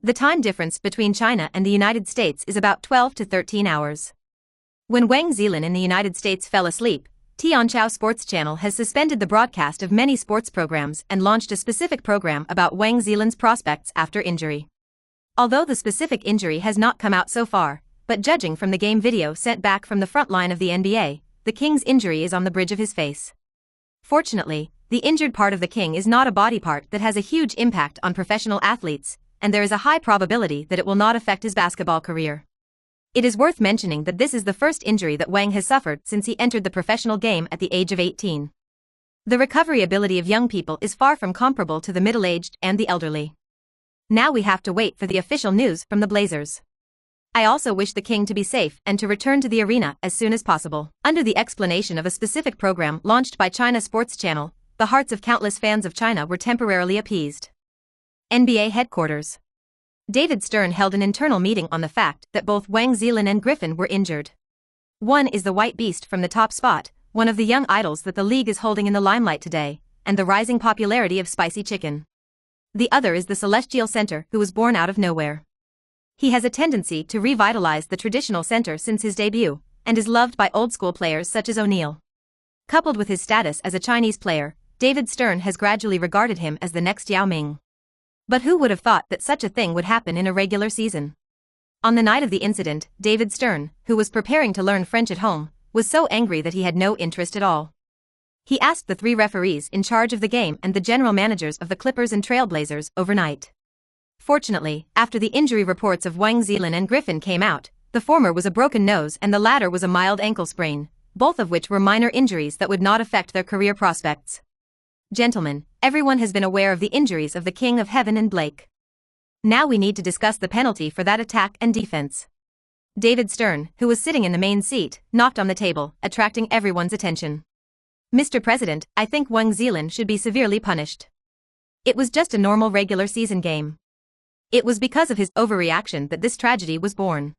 The time difference between China and the United States is about 12 to 13 hours. When Wang Zhelin in the United States fell asleep, Tianqiao Sports Channel has suspended the broadcast of many sports programs and launched a specific program about Wang Zhelin's prospects after injury. Although the specific injury has not come out so far, but judging from the game video sent back from the front line of the NBA, the King's injury is on the bridge of his face. Fortunately, the injured part of the King is not a body part that has a huge impact on professional athletes, and there is a high probability that it will not affect his basketball career. It is worth mentioning that this is the first injury that Wang has suffered since he entered the professional game at the age of 18. The recovery ability of young people is far from comparable to the middle-aged and the elderly. Now we have to wait for the official news from the Blazers. I also wish the king to be safe and to return to the arena as soon as possible. Under the explanation of a specific program launched by China Sports Channel, the hearts of countless fans of China were temporarily appeased. NBA headquarters. David Stern held an internal meeting on the fact that both Wang Zhelin and Griffin were injured. One is the white beast from the top spot, one of the young idols that the league is holding in the limelight today, and the rising popularity of spicy chicken. The other is the celestial center who was born out of nowhere. He has a tendency to revitalize the traditional center since his debut, and is loved by old-school players such as O'Neal. Coupled with his status as a Chinese player, David Stern has gradually regarded him as the next Yao Ming. But who would have thought that such a thing would happen in a regular season? On the night of the incident, David Stern, who was preparing to learn French at home, was so angry that he had no interest at all. He asked the 3 referees in charge of the game and the general managers of the Clippers and Trailblazers overnight. Fortunately, after the injury reports of Wang Zhelin and Griffin came out, the former was a broken nose and the latter was a mild ankle sprain, both of which were minor injuries that would not affect their career prospects. Gentlemen, everyone has been aware of the injuries of the King of Heaven and Blake. Now we need to discuss the penalty for that attack and defense. David Stern, who was sitting in the main seat, knocked on the table, attracting everyone's attention. Mr. President, I think Wang Zhelin should be severely punished. It was just a normal regular season game. It was because of his overreaction that this tragedy was born.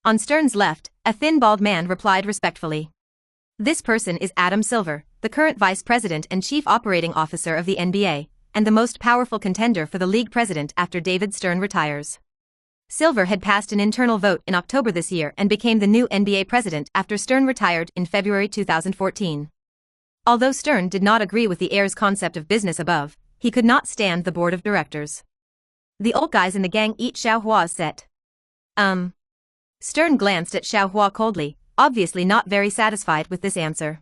On Stern's left, a thin bald man replied respectfully. This person is Adam Silver, the current vice president and chief operating officer of the NBA, and the most powerful contender for the league president after David Stern retires. Silver had passed an internal vote in October this year and became the new NBA president after Stern retired in February 2014. Although Stern did not agree with the heir's concept of business above, he could not stand the board of directors. The old guys in the gang eat Xiaohua's set. Stern glanced at Xiaohua coldly, obviously not very satisfied with this answer.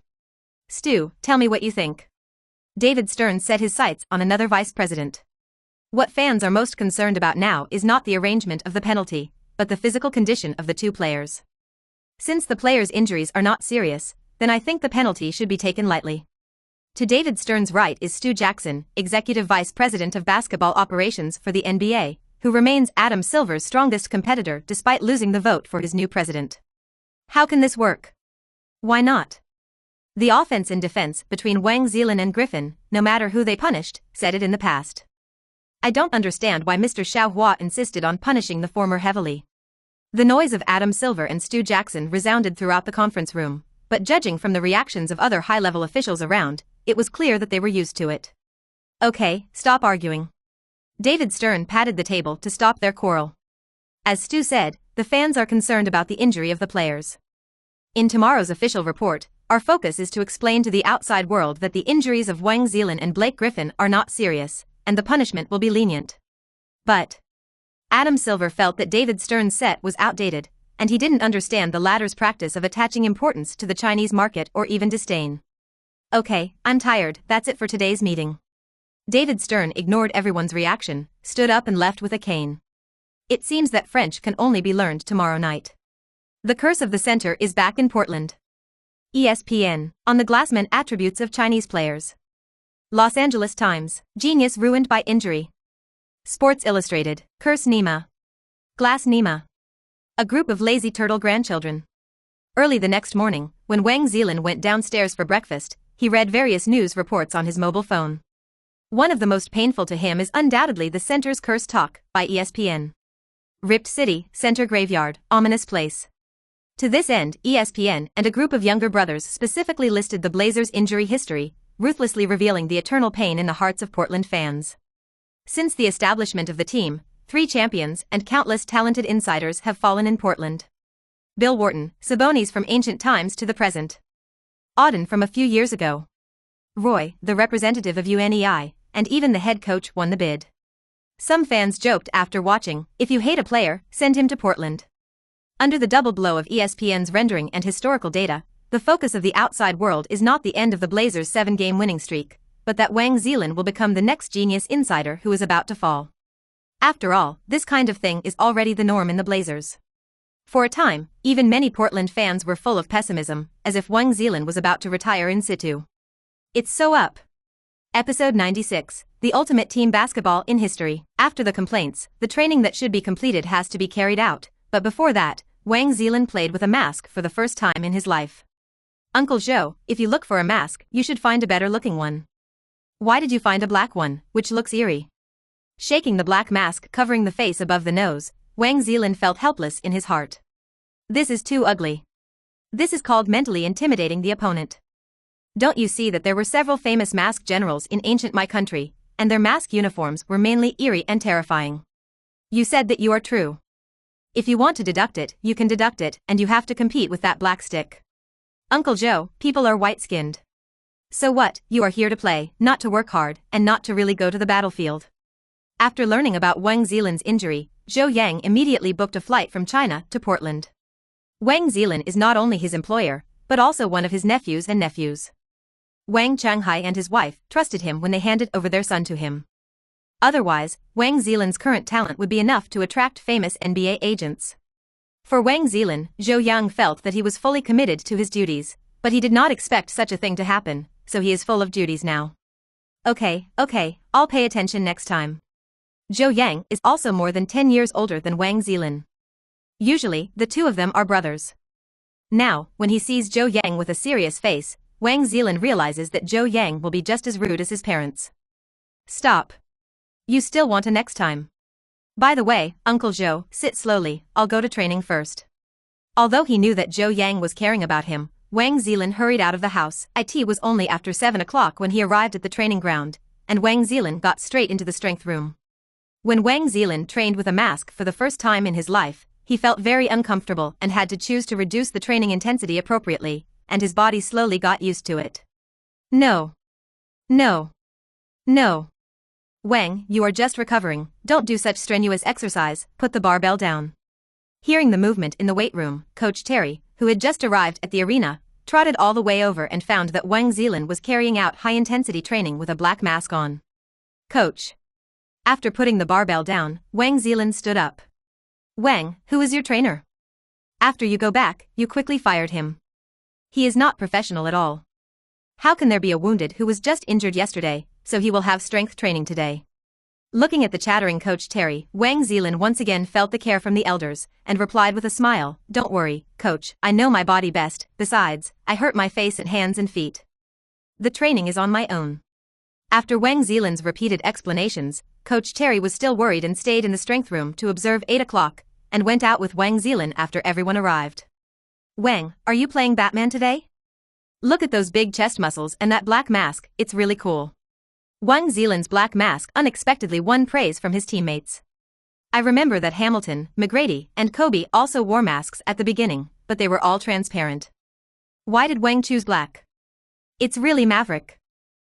Stu, tell me what you think. David Stern set his sights on another vice president. What fans are most concerned about now is not the arrangement of the penalty, but the physical condition of the 2 players. Since the players' injuries are not serious, then I think the penalty should be taken lightly. To David Stern's right is Stu Jackson, Executive Vice President of Basketball Operations for the NBA, who remains Adam Silver's strongest competitor despite losing the vote for his new president. How can this work? Why not? The offense and defense between Wang Zhelin and Griffin, no matter who they punished, said it in the past. I don't understand why Mr. Xiaohua insisted on punishing the former heavily. The noise of Adam Silver and Stu Jackson resounded throughout the conference room, but judging from the reactions of other high-level officials around, it was clear that they were used to it. Okay, stop arguing. David Stern patted the table to stop their quarrel. As Stu said, the fans are concerned about the injury of the players. In tomorrow's official report, our focus is to explain to the outside world that the injuries of Wang Zhelin and Blake Griffin are not serious, and the punishment will be lenient. But Adam Silver felt that David Stern's set was outdated, and he didn't understand the latter's practice of attaching importance to the Chinese market or even disdain. Okay, I'm tired, that's it for today's meeting. David Stern ignored everyone's reaction, stood up and left with a cane. It seems that French can only be learned tomorrow night. The curse of the center is back in Portland. ESPN, on the Glassman attributes of Chinese players. Los Angeles Times, genius ruined by injury. Sports Illustrated, curse Nima. Glass Nima. A group of lazy turtle grandchildren. Early the next morning, when Wang Zhelin went downstairs for breakfast, he read various news reports on his mobile phone. One of the most painful to him is undoubtedly the center's curse talk, by ESPN. Ripped City, Center Graveyard, Ominous Place. To this end, ESPN and a group of younger brothers specifically listed the Blazers' injury history, ruthlessly revealing the eternal pain in the hearts of Portland fans. Since the establishment of the team, 3 champions and countless talented insiders have fallen in Portland. Bill Wharton, Sabonis from ancient times to the present. Auden from a few years ago. Roy, the representative of UNEI, and even the head coach won the bid. Some fans joked after watching, if you hate a player, send him to Portland. Under the double blow of ESPN's rendering and historical data, the focus of the outside world is not the end of the Blazers' 7-game winning streak, but that Wang Zhelin will become the next genius insider who is about to fall. After all, this kind of thing is already the norm in the Blazers. For a time, even many Portland fans were full of pessimism, as if Wang Zhelin was about to retire in situ. It's so up. Episode 96, The Ultimate Team Basketball in History. After the complaints, the training that should be completed has to be carried out, but before that, Wang Zhelin played with a mask for the first time in his life. Uncle Zhou, if you look for a mask, you should find a better looking one. Why did you find a black one, which looks eerie? Shaking the black mask covering the face above the nose, Wang Zhelin felt helpless in his heart. This is too ugly. This is called mentally intimidating the opponent. Don't you see that there were several famous masked generals in ancient my country, and their mask uniforms were mainly eerie and terrifying? You said that you are true. If you want to deduct it, you can deduct it, and you have to compete with that black stick. Uncle Zhou, people are white-skinned. So what, you are here to play, not to work hard, and not to really go to the battlefield. After learning about Wang Zhelin's injury, Zhou Yang immediately booked a flight from China to Portland. Wang Zhelin is not only his employer, but also one of his nephews and nephews. Wang Changhai and his wife trusted him when they handed over their son to him. Otherwise, Wang Zhelin's current talent would be enough to attract famous NBA agents. For Wang Zhelin, Zhou Yang felt that he was fully committed to his duties, but he did not expect such a thing to happen, so he is full of duties now. Okay, I'll pay attention next time. Zhou Yang is also more than 10 years older than Wang Zhelin. Usually, the two of them are brothers. Now, when he sees Zhou Yang with a serious face, Wang Zhelin realizes that Zhou Yang will be just as rude as his parents. Stop. You still want a next time. By the way, Uncle Zhou, sit slowly, I'll go to training first. Although he knew that Zhou Yang was caring about him, Wang Zhelin hurried out of the house. It was only after 7 o'clock when he arrived at the training ground, and Wang Zhelin got straight into the strength room. When Wang Zhelin trained with a mask for the first time in his life, he felt very uncomfortable and had to choose to reduce the training intensity appropriately, and his body slowly got used to it. No. Wang, you are just recovering, don't do such strenuous exercise, put the barbell down. Hearing the movement in the weight room, Coach Terry, who had just arrived at the arena, trotted all the way over and found that Wang Zhelin was carrying out high-intensity training with a black mask on. Coach. After putting the barbell down, Wang Zhelin stood up. Wang, who is your trainer? After you go back, you quickly fired him. He is not professional at all. How can there be a wounded who was just injured yesterday, so he will have strength training today? Looking at the chattering Coach Terry, Wang Zhelin once again felt the care from the elders, and replied with a smile, Don't worry, Coach, I know my body best, besides, I hurt my face and hands and feet. The training is on my own. After Wang Zhelin's repeated explanations, Coach Terry was still worried and stayed in the strength room to observe 8 o'clock, and went out with Wang Zhelin after everyone arrived. Wang, are you playing Batman today? Look at those big chest muscles and that black mask, it's really cool. Wang Zhelin's black mask unexpectedly won praise from his teammates. I remember that Hamilton, McGrady, and Kobe also wore masks at the beginning, but they were all transparent. Why did Wang choose black? It's really maverick.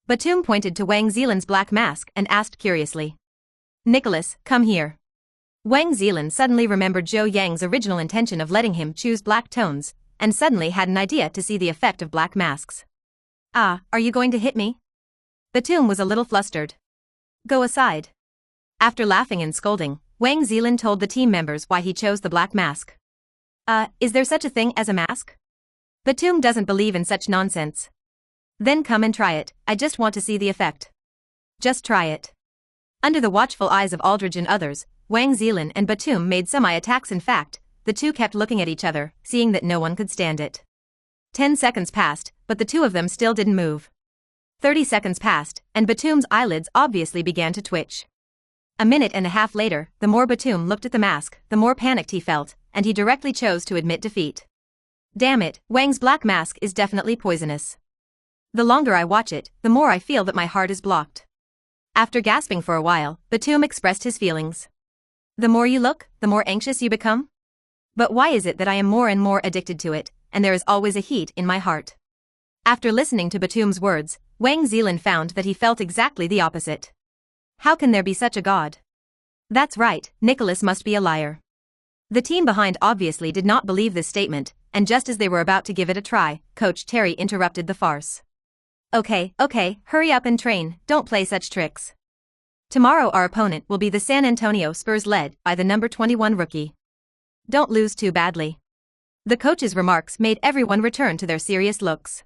Batum pointed to Wang Zhelin's black mask and asked curiously. Nicholas, come here. Wang Zhelin suddenly remembered Zhou Yang's original intention of letting him choose black tones, and suddenly had an idea to see the effect of black masks. Are you going to hit me? Batum was a little flustered. Go aside. After laughing and scolding, Wang Zhelin told the team members why he chose the black mask. Is there such a thing as a mask? Batum doesn't believe in such nonsense. Then come and try it, I just want to see the effect. Just try it. Under the watchful eyes of Aldridge and others, Wang Zhelin and Batum made semi-attacks. In fact, the two kept looking at each other, seeing that no one could stand it. 10 seconds passed, but the two of them still didn't move. 30 seconds passed, and Batum's eyelids obviously began to twitch. A minute and a half later, the more Batum looked at the mask, the more panicked he felt, and he directly chose to admit defeat. Damn it, Wang's black mask is definitely poisonous. The longer I watch it, the more I feel that my heart is blocked. After gasping for a while, Batum expressed his feelings. The more you look, the more anxious you become? But why is it that I am more and more addicted to it, and there is always a heat in my heart? After listening to Batum's words, Wang Zhelin found that he felt exactly the opposite. How can there be such a god? That's right, Nicholas must be a liar. The team behind obviously did not believe this statement, and just as they were about to give it a try, Coach Terry interrupted the farce. Okay, hurry up and train, don't play such tricks. Tomorrow our opponent will be the San Antonio Spurs led by the number 21 rookie. Don't lose too badly. The coach's remarks made everyone return to their serious looks.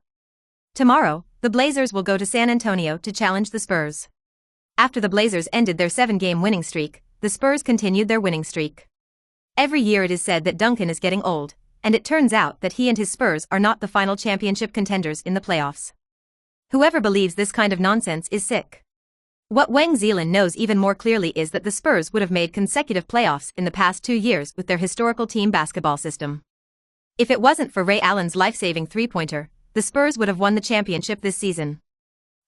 Tomorrow, the the Blazers will go to San Antonio to challenge the Spurs. After the Blazers ended their 7-game winning streak, the Spurs continued their winning streak. Every year it is said that Duncan is getting old, and it turns out that he and his Spurs are not the final championship contenders in the playoffs. Whoever believes this kind of nonsense is sick. What Wang Zhelin knows even more clearly is that the Spurs would have made consecutive playoffs in the past 2 years with their historical team basketball system. If it wasn't for Ray Allen's life-saving three-pointer, the Spurs would have won the championship this season.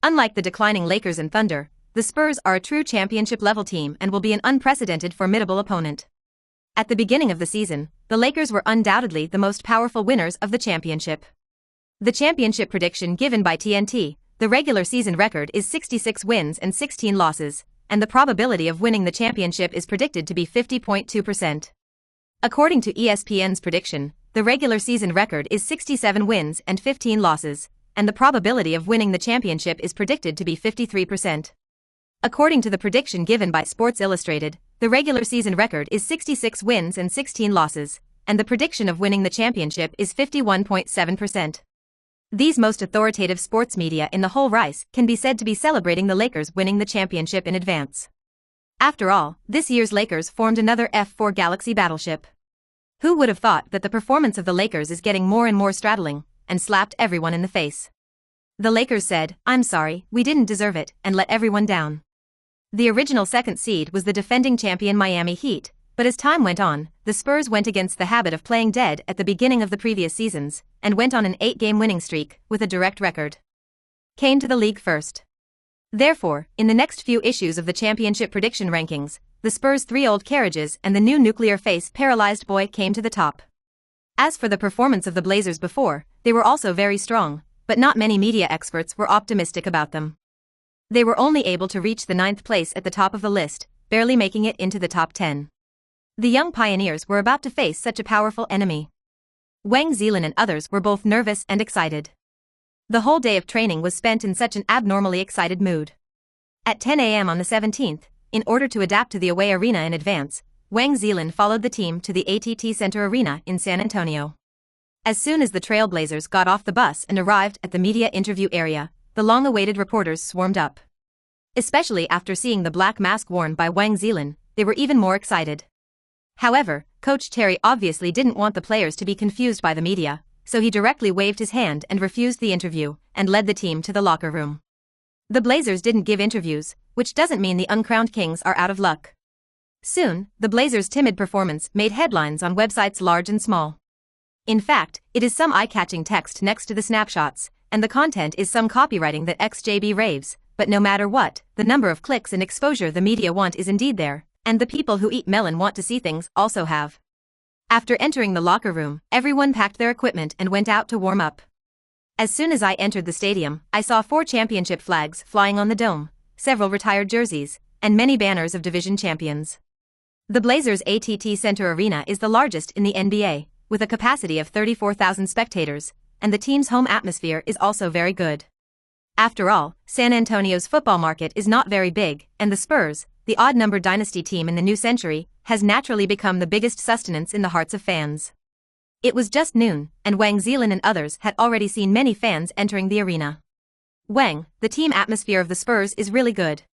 Unlike the declining Lakers and Thunder, the Spurs are a true championship-level team and will be an unprecedented formidable opponent. At the beginning of the season, the Lakers were undoubtedly the most powerful winners of the championship. The championship prediction given by TNT, the regular season record is 66 wins and 16 losses, and the probability of winning the championship is predicted to be 50.2%. According to ESPN's prediction, the regular season record is 67 wins and 15 losses, and the probability of winning the championship is predicted to be 53%. According to the prediction given by Sports Illustrated, the regular season record is 66 wins and 16 losses, and the prediction of winning the championship is 51.7%. These most authoritative sports media in the whole rice can be said to be celebrating the Lakers winning the championship in advance. After all, this year's Lakers formed another F-4 Galaxy battleship. Who would have thought that the performance of the Lakers is getting more and more straddling, and slapped everyone in the face? The Lakers said, "I'm sorry, we didn't deserve it," and let everyone down. The original second seed was the defending champion Miami Heat, but as time went on, the Spurs went against the habit of playing dead at the beginning of the previous seasons, and went on an 8-game winning streak, with a direct record. Came to the league first. Therefore, in the next few issues of the championship prediction rankings, the Spurs' 3 old carriages and the new nuclear face paralyzed boy came to the top. As for the performance of the Blazers before, they were also very strong, but not many media experts were optimistic about them. They were only able to reach the 9th place at the top of the list, barely making it into the top 10. The young pioneers were about to face such a powerful enemy. Wang Zhelin and others were both nervous and excited. The whole day of training was spent in such an abnormally excited mood. At 10 a.m. on the 17th, in order to adapt to the away arena in advance, Wang Zhelin followed the team to the AT&T Center Arena in San Antonio. As soon as the Trailblazers got off the bus and arrived at the media interview area, the long-awaited reporters swarmed up. Especially after seeing the black mask worn by Wang Zhelin, they were even more excited. However, Coach Terry obviously didn't want the players to be confused by the media, so he directly waved his hand and refused the interview, and led the team to the locker room. The Blazers didn't give interviews, which doesn't mean the uncrowned kings are out of luck. Soon, the Blazers' timid performance made headlines on websites large and small. In fact, it is some eye-catching text next to the snapshots, and the content is some copywriting that XJB raves, but no matter what, the number of clicks and exposure the media want is indeed there, and the people who eat melon want to see things also have. After entering the locker room, everyone packed their equipment and went out to warm up. As soon as I entered the stadium, I saw 4 championship flags flying on the dome, several retired jerseys, and many banners of division champions. The Blazers' AT&T Center Arena is the largest in the NBA, with a capacity of 34,000 spectators, and the team's home atmosphere is also very good. After all, San Antonio's football market is not very big, and the Spurs, the odd-numbered dynasty team in the new century, has naturally become the biggest sustenance in the hearts of fans. It was just noon, and Wang Zhelin and others had already seen many fans entering the arena. "Wang, the team atmosphere of the Spurs is really good.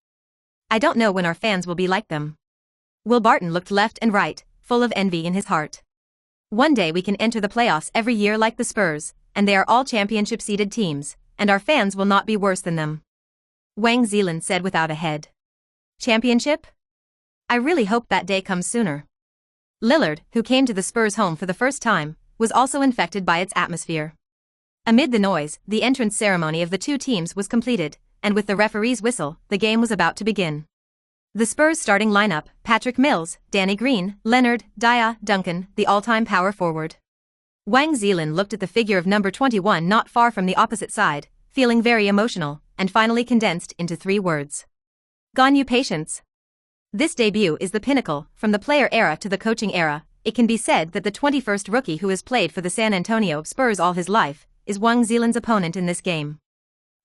I don't know when our fans will be like them." Will Barton looked left and right, full of envy in his heart. "One day we can enter the playoffs every year like the Spurs, and they are all championship-seeded teams, and our fans will not be worse than them." Wang Zhelin said without a head. "Championship? I really hope that day comes sooner." Lillard, who came to the Spurs' home for the first time, was also infected by its atmosphere. Amid the noise, the entrance ceremony of the two teams was completed, and with the referee's whistle, the game was about to begin. The Spurs' starting lineup: Patrick Mills, Danny Green, Leonard, Dia, Duncan, the all-time power forward. Wang Zhelin looked at the figure of number 21 not far from the opposite side, feeling very emotional, and finally condensed into 3 words. "Gone you patience." This debut is the pinnacle. From the player era to the coaching era, it can be said that the 21st rookie who has played for the San Antonio Spurs all his life is Wang Zhelin's opponent in this game.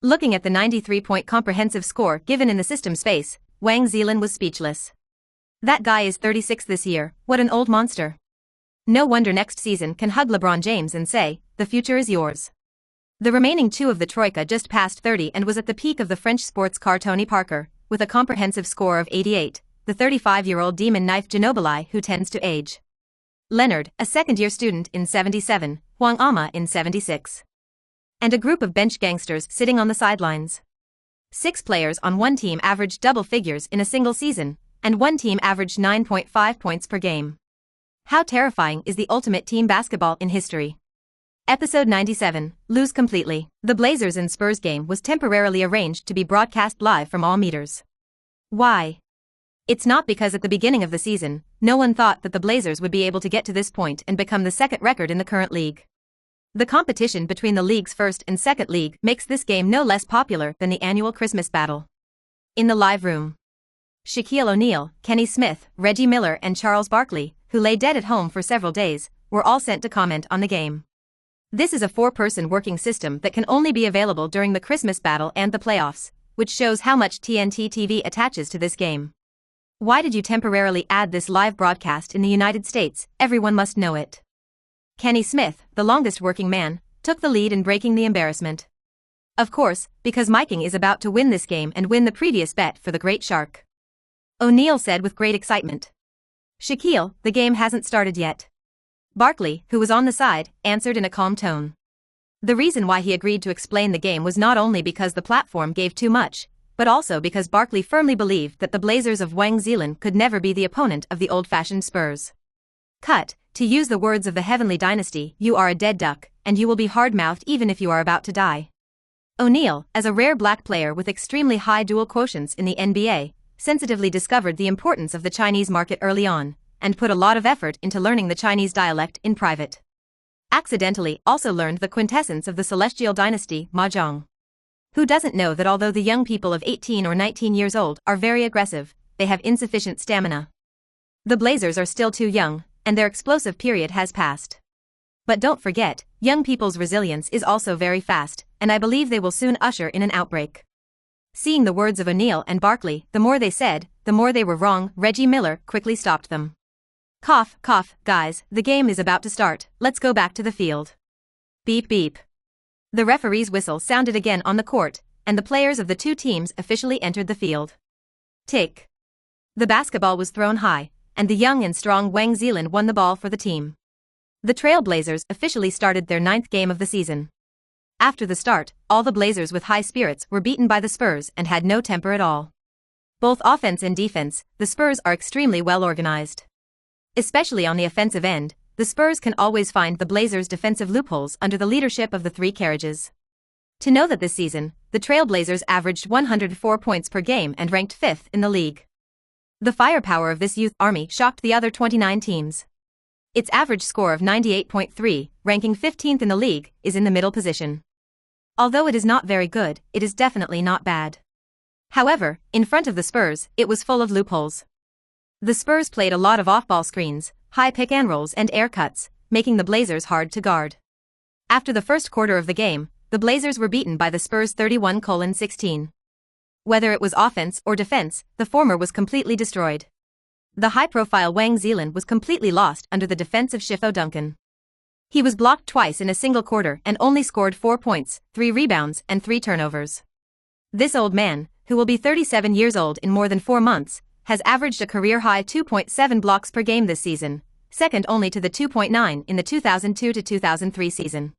Looking at the 93-point comprehensive score given in the system space, Wang Zhelin was speechless. That guy is 36 this year, what an old monster. No wonder next season can hug LeBron James and say, "The future is yours." The remaining two of the Troika just passed 30 and was at the peak of the French sports car Tony Parker, with a comprehensive score of 88, the 35-year-old demon knife Ginobili who tends to age. Leonard, a second-year student in 77, Wang Ama in 76. And a group of bench gangsters sitting on the sidelines. 6 players on one team averaged double figures in a single season, and one team averaged 9.5 points per game. How terrifying is the ultimate team basketball in history? Episode 97, Lose Completely. The Blazers and Spurs game was temporarily arranged to be broadcast live from all meters. Why? It's not because at the beginning of the season, no one thought that the Blazers would be able to get to this point and become the second record in the current league. The competition between the league's first and second league makes this game no less popular than the annual Christmas battle. In the live room, Shaquille O'Neal, Kenny Smith, Reggie Miller and Charles Barkley, who lay dead at home for several days, were all sent to comment on the game. This is a 4-person working system that can only be available during the Christmas battle and the playoffs, which shows how much TNT TV attaches to this game. Why did you temporarily add this live broadcast in the United States? Everyone must know it. Kenny Smith, the longest working man, took the lead in breaking the embarrassment. Of course, because Miking is about to win this game and win the previous bet for the Great Shark. O'Neal said with great excitement. Shaquille, the game hasn't started yet. Barkley, who was on the side, answered in a calm tone. The reason why he agreed to explain the game was not only because the platform gave too much, but also because Barkley firmly believed that the Blazers of Wang Zhelin could never be the opponent of the old-fashioned Spurs. Cut, to use the words of the Heavenly Dynasty, you are a dead duck, and you will be hard-mouthed even if you are about to die. O'Neal, as a rare black player with extremely high dual quotients in the NBA, sensitively discovered the importance of the Chinese market early on, and put a lot of effort into learning the Chinese dialect in private. Accidentally also learned the quintessence of the Celestial Dynasty, Mahjong. Who doesn't know that although the young people of 18 or 19 years old are very aggressive, they have insufficient stamina. The Blazers are still too young, and their explosive period has passed. But don't forget, young people's resilience is also very fast, and I believe they will soon usher in an outbreak. Seeing the words of O'Neal and Barkley, the more they said, the more they were wrong. Reggie Miller quickly stopped them. Cough, cough, guys, the game is about to start, let's go back to the field. Beep beep. The referee's whistle sounded again on the court, and the players of the two teams officially entered the field. Tick. The basketball was thrown high, and the young and strong Wang Zhelin won the ball for the team. The Trail Blazers officially started their 9th game of the season. After the start, all the Blazers with high spirits were beaten by the Spurs and had no temper at all. Both offense and defense, the Spurs are extremely well organized. Especially on the offensive end, the Spurs can always find the Blazers' defensive loopholes under the leadership of the Three Carriages. To know that this season, the Trail Blazers averaged 104 points per game and ranked 5th in the league. The firepower of this youth army shocked the other 29 teams. Its average score of 98.3, ranking 15th in the league, is in the middle position. Although it is not very good, it is definitely not bad. However, in front of the Spurs, it was full of loopholes. The Spurs played a lot of off-ball screens, high pick-and-rolls and air cuts, making the Blazers hard to guard. After the first quarter of the game, the Blazers were beaten by the Spurs 31-16. Whether it was offense or defense, the former was completely destroyed. The high-profile Wang Zhelin was completely lost under the defense of Shifo Duncan. He was blocked twice in a single quarter and only scored 4 points, 3 rebounds and 3 turnovers. This old man, who will be 37 years old in more than 4 months, has averaged a career-high 2.7 blocks per game this season, second only to the 2.9 in the 2002-2003 season.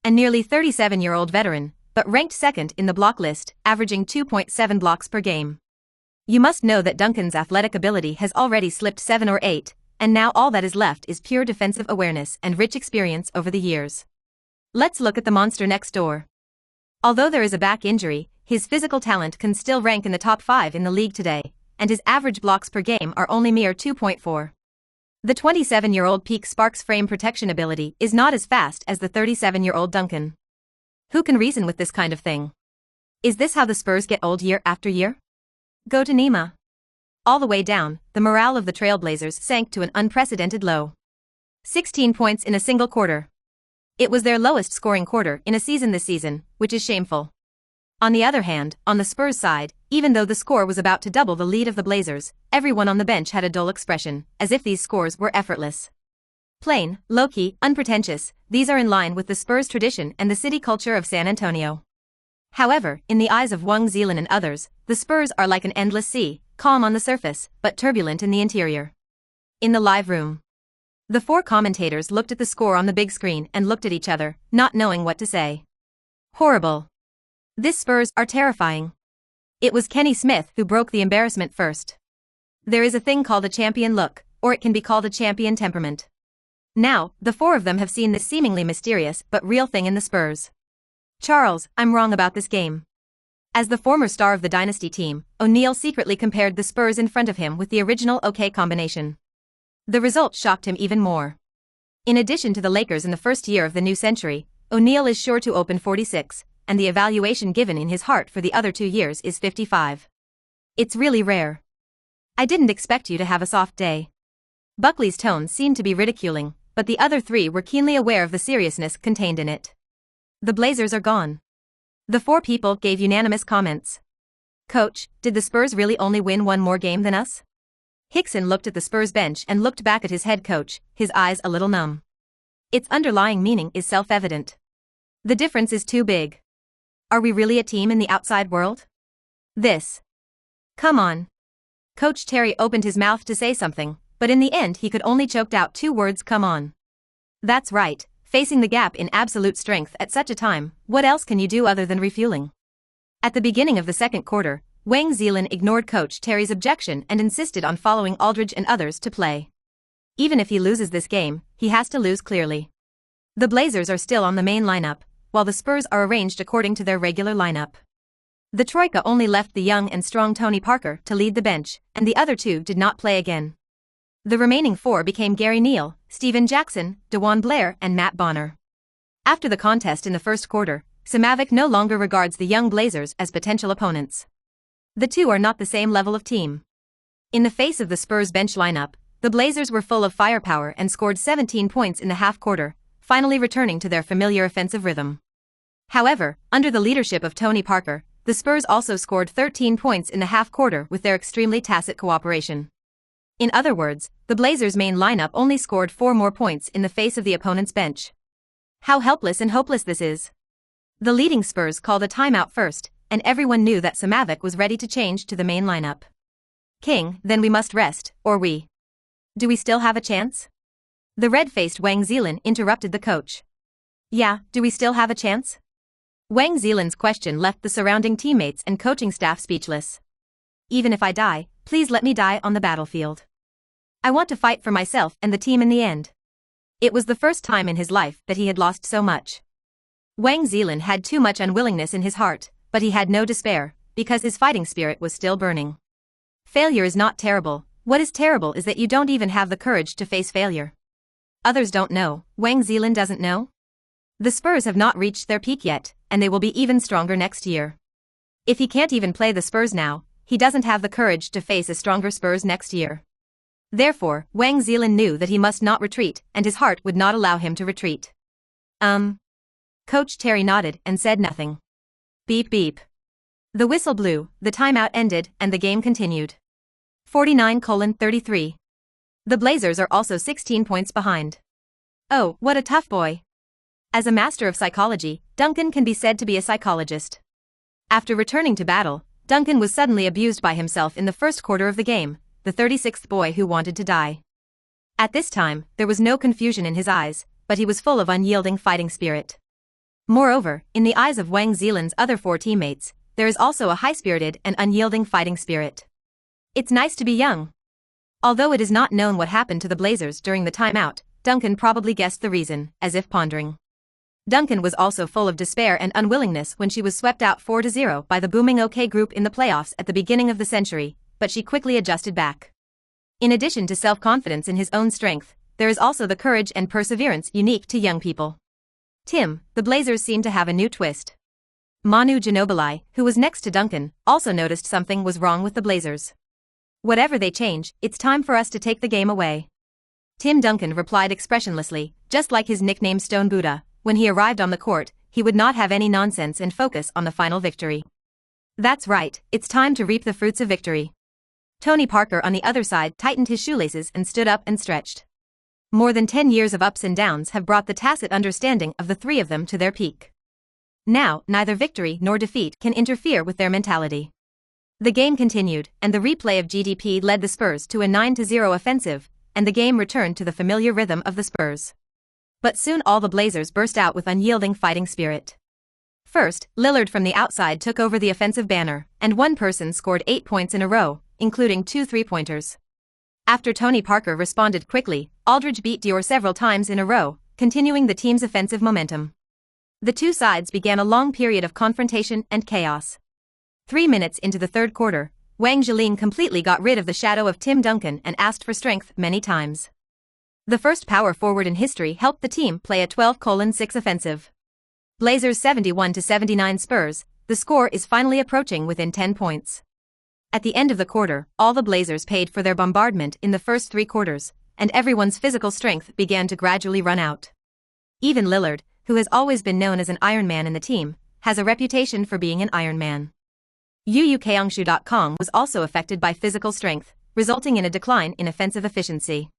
A nearly 37-year-old veteran, but ranked second in the block list, averaging 2.7 blocks per game. You must know that Duncan's athletic ability has already slipped 7 or 8, and now all that is left is pure defensive awareness and rich experience over the years. Let's look at the monster next door. Although there is a back injury, his physical talent can still rank in the top 5 in the league today, and his average blocks per game are only mere 2.4. The 27-year-old peak Sparks' frame protection ability is not as fast as the 37-year-old Duncan. Who can reason with this kind of thing? Is this how the Spurs get old year after year? Go to Nima. All the way down, the morale of the Trailblazers sank to an unprecedented low. 16 points in a single quarter. It was their lowest scoring quarter in a season this season, which is shameful. On the other hand, on the Spurs side, even though the score was about to double the lead of the Blazers, everyone on the bench had a dull expression, as if these scores were effortless. Plain, low-key, unpretentious, these are in line with the Spurs' tradition and the city culture of San Antonio. However, in the eyes of Wang Zhelin and others, the Spurs are like an endless sea, calm on the surface, but turbulent in the interior. In the live room, the four commentators looked at the score on the big screen and looked at each other, not knowing what to say. Horrible. This Spurs are terrifying. It was Kenny Smith who broke the embarrassment first. There is a thing called a champion look, or it can be called a champion temperament. Now, the four of them have seen this seemingly mysterious but real thing in the Spurs. Charles, I'm wrong about this game. As the former star of the Dynasty team, O'Neal secretly compared the Spurs in front of him with the original OK combination. The result shocked him even more. In addition to the Lakers in the first year of the new century, O'Neal is sure to open 46, and the evaluation given in his heart for the other 2 years is 55. It's really rare. I didn't expect you to have a soft day. Buckley's tone seemed to be ridiculing, but the other three were keenly aware of the seriousness contained in it. The Blazers are gone. The four people gave unanimous comments. Coach, did the Spurs really only win one more game than us? Hickson looked at the Spurs bench and looked back at his head coach, his eyes a little numb. Its underlying meaning is self-evident. The difference is too big. Are we really a team in the outside world? This. Come on. Coach Terry opened his mouth to say something, but in the end he could only choked out 2 words, come on. That's right, facing the gap in absolute strength at such a time, what else can you do other than refueling? At the beginning of the second quarter, Wang Zhelin ignored Coach Terry's objection and insisted on following Aldridge and others to play. Even if he loses this game, he has to lose clearly. The Blazers are still on the main lineup, while the Spurs are arranged according to their regular lineup. The Troika only left the young and strong Tony Parker to lead the bench, and the other 2 did not play again. The remaining 4 became Gary Neal, Stephen Jackson, DeJuan Blair and Matt Bonner. After the contest in the first quarter, Samavic no longer regards the young Blazers as potential opponents. The 2 are not the same level of team. In the face of the Spurs bench lineup, the Blazers were full of firepower and scored 17 points in the half quarter, finally returning to their familiar offensive rhythm. However, under the leadership of Tony Parker, the Spurs also scored 13 points in the half quarter with their extremely tacit cooperation. In other words, the Blazers' main lineup only scored 4 more points in the face of the opponent's bench. How helpless and hopeless this is. The leading Spurs called a timeout first, and everyone knew that Samavic was ready to change to the main lineup. King, then we must rest, or we. Do we still have a chance? The red-faced Wang Zhelin interrupted the coach. Yeah, do we still have a chance? Wang Zhelin's question left the surrounding teammates and coaching staff speechless. Even if I die, please let me die on the battlefield. I want to fight for myself and the team in the end. It was the first time in his life that he had lost so much. Wang Zhelin had too much unwillingness in his heart, but he had no despair, because his fighting spirit was still burning. Failure is not terrible, what is terrible is that you don't even have the courage to face failure. Others don't know, Wang Zhelin doesn't know. The Spurs have not reached their peak yet, and they will be even stronger next year. If he can't even play the Spurs now, he doesn't have the courage to face a stronger Spurs next year. Therefore, Wang Zhelin knew that he must not retreat, and his heart would not allow him to retreat. Coach Terry nodded and said nothing. Beep beep. The whistle blew, the timeout ended, and the game continued. 49-33. The Blazers are also 16 points behind. Oh, what a tough boy. As a master of psychology, Duncan can be said to be a psychologist. After returning to battle, Duncan was suddenly abused by himself in the first quarter of the game, the 36th boy who wanted to die. At this time, there was no confusion in his eyes, but he was full of unyielding fighting spirit. Moreover, in the eyes of Wang Zhelin's other 4 teammates, there is also a high-spirited and unyielding fighting spirit. It's nice to be young. Although it is not known what happened to the Blazers during the timeout, Duncan probably guessed the reason, as if pondering. Duncan was also full of despair and unwillingness when she was swept out 4-0 by the booming OK group in the playoffs at the beginning of the century, but she quickly adjusted back. In addition to self-confidence in his own strength, there is also the courage and perseverance unique to young people. Tim, the Blazers seemed to have a new twist. Manu Ginobili, who was next to Duncan, also noticed something was wrong with the Blazers. Whatever they change, it's time for us to take the game away. Tim Duncan replied expressionlessly, just like his nickname Stone Buddha. When he arrived on the court, he would not have any nonsense and focus on the final victory. That's right, it's time to reap the fruits of victory. Tony Parker on the other side tightened his shoelaces and stood up and stretched. More than 10 years of ups and downs have brought the tacit understanding of the three of them to their peak. Now, neither victory nor defeat can interfere with their mentality. The game continued, and the replay of GDP led the Spurs to a 9-0 offensive, and the game returned to the familiar rhythm of the Spurs. But soon all the Blazers burst out with unyielding fighting spirit. First, Lillard from the outside took over the offensive banner, and one person scored 8 points in a row, including 2 three-pointers. After Tony Parker responded quickly, Aldridge beat Dior several times in a row, continuing the team's offensive momentum. The two sides began a long period of confrontation and chaos. 3 minutes into the third quarter, Wang Zhelin completely got rid of the shadow of Tim Duncan and asked for strength many times. The first power forward in history helped the team play a 12-6 offensive. Blazers 71-79 Spurs, the score is finally approaching within 10 points. At the end of the quarter, all the Blazers paid for their bombardment in the first 3 quarters, and everyone's physical strength began to gradually run out. Even Lillard, who has always been known as an Iron Man in the team, has a reputation for being an Iron Man. UUKangshu.com was also affected by physical strength, resulting in a decline in offensive efficiency.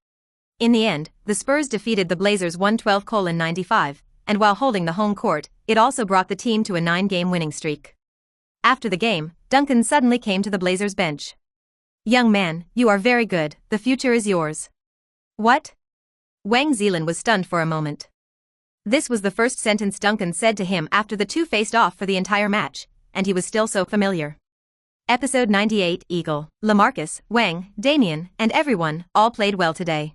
In the end, the Spurs defeated the Blazers 112-95, and while holding the home court, it also brought the team to a 9-game winning streak. After the game, Duncan suddenly came to the Blazers bench. "Young man, you are very good, the future is yours." "What?" Wang Zhelin was stunned for a moment. This was the first sentence Duncan said to him after the two faced off for the entire match, and he was still so familiar. Episode 98 Eagle, LaMarcus, Wang, Damian, and everyone all played well today.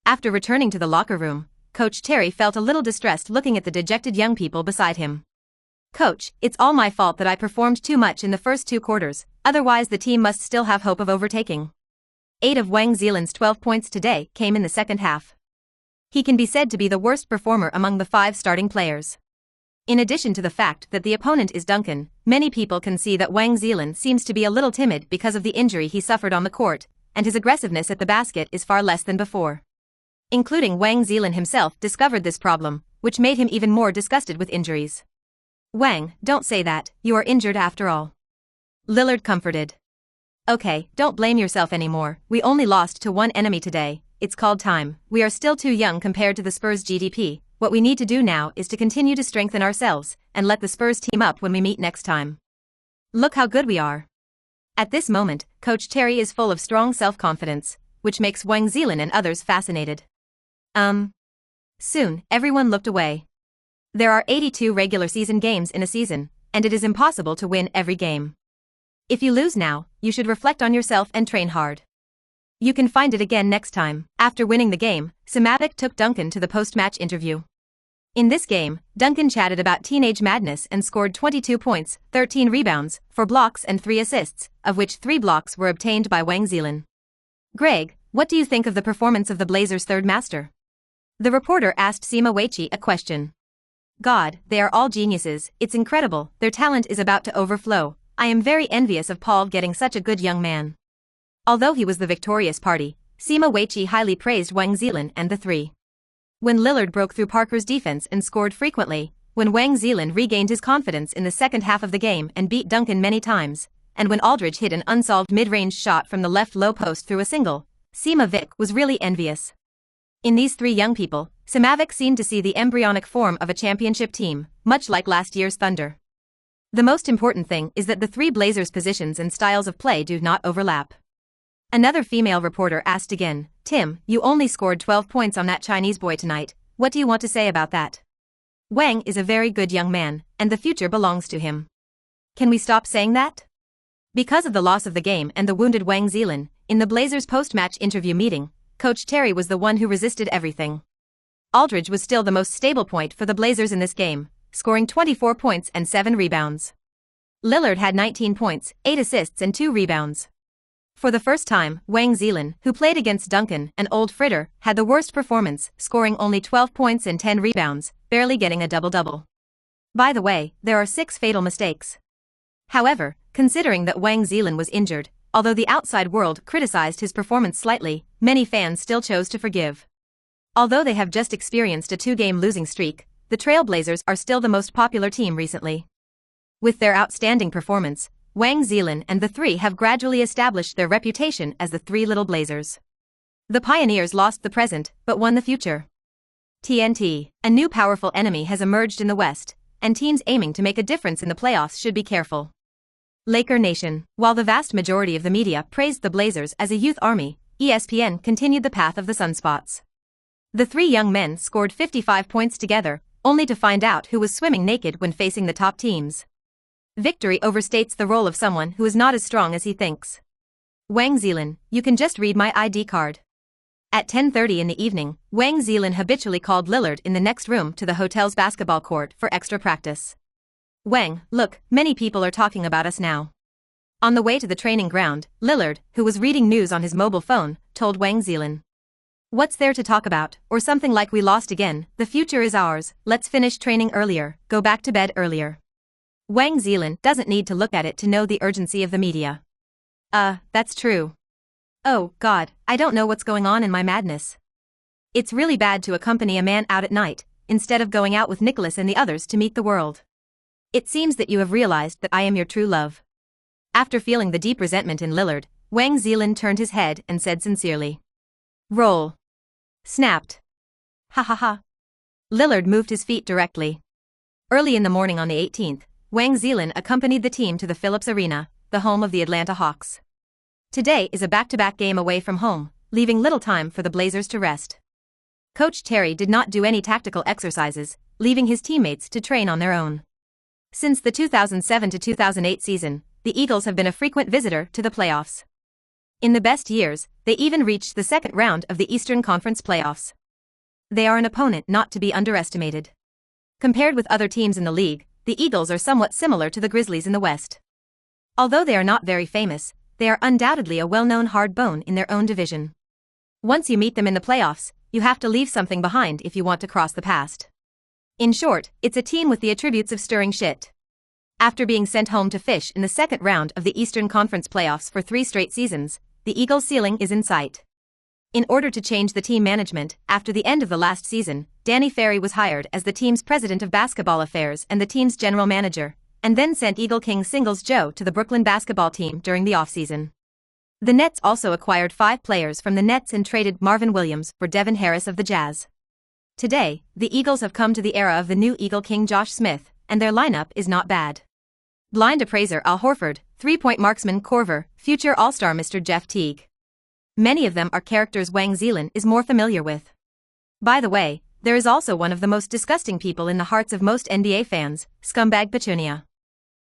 After returning to the locker room, Coach Terry felt a little distressed looking at the dejected young people beside him. "Coach, it's all my fault that I performed too much in the first 2 quarters, otherwise the team must still have hope of overtaking." 8 of Wang Zhelin's 12 points today came in the second half. He can be said to be the worst performer among the 5 starting players. In addition to the fact that the opponent is Duncan, many people can see that Wang Zhelin seems to be a little timid because of the injury he suffered on the court, and his aggressiveness at the basket is far less than before. Including Wang Zhelin himself discovered this problem, which made him even more disgusted with injuries. "Wang, don't say that, you are injured after all." Lillard comforted. "Okay, don't blame yourself anymore, we only lost to one enemy today, it's called time, we are still too young compared to the Spurs' GDP, what we need to do now is to continue to strengthen ourselves, and let the Spurs team up when we meet next time. Look how good we are." At this moment, Coach Terry is full of strong self-confidence, which makes Wang Zhelin and others fascinated. Soon, everyone looked away. There are 82 regular season games in a season, and it is impossible to win every game. If you lose now, you should reflect on yourself and train hard. You can find it again next time. After winning the game, Samavic took Duncan to the post-match interview. In this game, Duncan chatted about teenage madness and scored 22 points, 13 rebounds, 4 blocks and 3 assists, of which 3 blocks were obtained by Wang Zhelin. "Greg, what do you think of the performance of the Blazers' third master?" The reporter asked Sima Weiqi a question. "God, they are all geniuses, it's incredible, their talent is about to overflow. I am very envious of Paul getting such a good young man." Although he was the victorious party, Sima Weiqi highly praised Wang Zhelin and the three. When Lillard broke through Parker's defense and scored frequently, when Wang Zhelin regained his confidence in the second half of the game and beat Duncan many times, and when Aldridge hit an unsolved mid-range shot from the left low post through a single, Sima Vic was really envious. In these 3 young people, Samavic seemed to see the embryonic form of a championship team, much like last year's Thunder. The most important thing is that the 3 Blazers' positions and styles of play do not overlap. Another female reporter asked again, "Tim, you only scored 12 points on that Chinese boy tonight, what do you want to say about that?" "Wang is a very good young man, and the future belongs to him. Can we stop saying that?" Because of the loss of the game and the wounded Wang Zhelin, in the Blazers' post-match interview meeting, Coach Terry was the one who resisted everything. Aldridge was still the most stable point for the Blazers in this game, scoring 24 points and 7 rebounds. Lillard had 19 points, 8 assists and 2 rebounds. For the first time, Wang Zhelin, who played against Duncan and Old Fritter, had the worst performance, scoring only 12 points and 10 rebounds, barely getting a double-double. By the way, there are 6 fatal mistakes. However, considering that Wang Zhelin was injured, although the outside world criticized his performance slightly, many fans still chose to forgive. Although they have just experienced a 2-game losing streak, the Trailblazers are still the most popular team recently. With their outstanding performance, Wang Zhelin and the three have gradually established their reputation as the 3 Little Blazers. The Pioneers lost the present, but won the future. TNT, a new powerful enemy has emerged in the West, and teams aiming to make a difference in the playoffs should be careful. Laker Nation, while the vast majority of the media praised the Blazers as a youth army, ESPN continued the path of the Sunspots. The three young men scored 55 points together, only to find out who was swimming naked when facing the top teams. Victory overstates the role of someone who is not as strong as he thinks. Wang Zhelin, you can just read my ID card. At 10:30 in the evening, Wang Zhelin habitually called Lillard in the next room to the hotel's basketball court for extra practice. Wang, look, many people are talking about us now. On the way to the training ground, Lillard, who was reading news on his mobile phone, told Wang Zhelin. What's there to talk about, or something like we lost again, the future is ours, let's finish training earlier, go back to bed earlier. Wang Zhelin doesn't need to look at it to know the urgency of the media. That's true. Oh, God, I don't know what's going on in my madness. It's really bad to accompany a man out at night, instead of going out with Nicholas and the others to meet the world. It seems that you have realized that I am your true love. After feeling the deep resentment in Lillard, Wang Zhelin turned his head and said sincerely. Roll. Snapped. Ha ha ha. Lillard moved his feet directly. Early in the morning on the 18th, Wang Zhelin accompanied the team to the Phillips Arena, the home of the Atlanta Hawks. Today is a back-to-back game away from home, leaving little time for the Blazers to rest. Coach Terry did not do any tactical exercises, leaving his teammates to train on their own. Since the 2007 to 2008 season, the Eagles have been a frequent visitor to the playoffs. In the best years, they even reached the second round of the Eastern Conference playoffs. They are an opponent not to be underestimated. Compared with other teams in the league, the Eagles are somewhat similar to the Grizzlies in the West. Although they are not very famous, they are undoubtedly a well-known hard bone in their own division. Once you meet them in the playoffs, you have to leave something behind if you want to cross the past. In short, it's a team with the attributes of stirring shit. After being sent home to fish in the second round of the Eastern Conference playoffs for 3 straight seasons, the Eagles' ceiling is in sight. In order to change the team management, after the end of the last season, Danny Ferry was hired as the team's president of basketball affairs and the team's general manager, and then sent Eagle King Singles Joe to the Brooklyn basketball team during the offseason. The Nets also acquired 5 players from the Nets and traded Marvin Williams for Devin Harris of the Jazz. Today, the Eagles have come to the era of the new Eagle King Josh Smith, and their lineup is not bad. Blind appraiser Al Horford, 3-point marksman Korver, future All-Star Mr. Jeff Teague. Many of them are characters Wang Zhelin is more familiar with. By the way, there is also one of the most disgusting people in the hearts of most NBA fans, scumbag Petunia.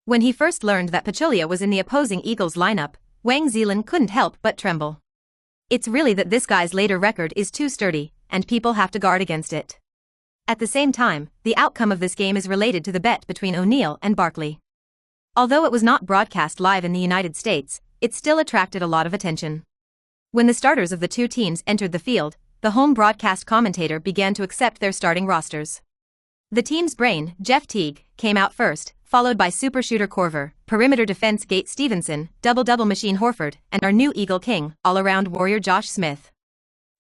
When he first learned that Pachulia was in the opposing Eagles lineup, Wang Zhelin couldn't help but tremble. It's really that this guy's later record is too sturdy, and people have to guard against it. At the same time, the outcome of this game is related to the bet between O'Neal and Barkley. Although it was not broadcast live in the United States, it still attracted a lot of attention. When the starters of the two teams entered the field, the home broadcast commentator began to accept their starting rosters. The team's brain, Jeff Teague, came out first, followed by super shooter Korver, perimeter defense Gate Stevenson, double-double machine Horford, and our new Eagle King, all-around warrior Josh Smith.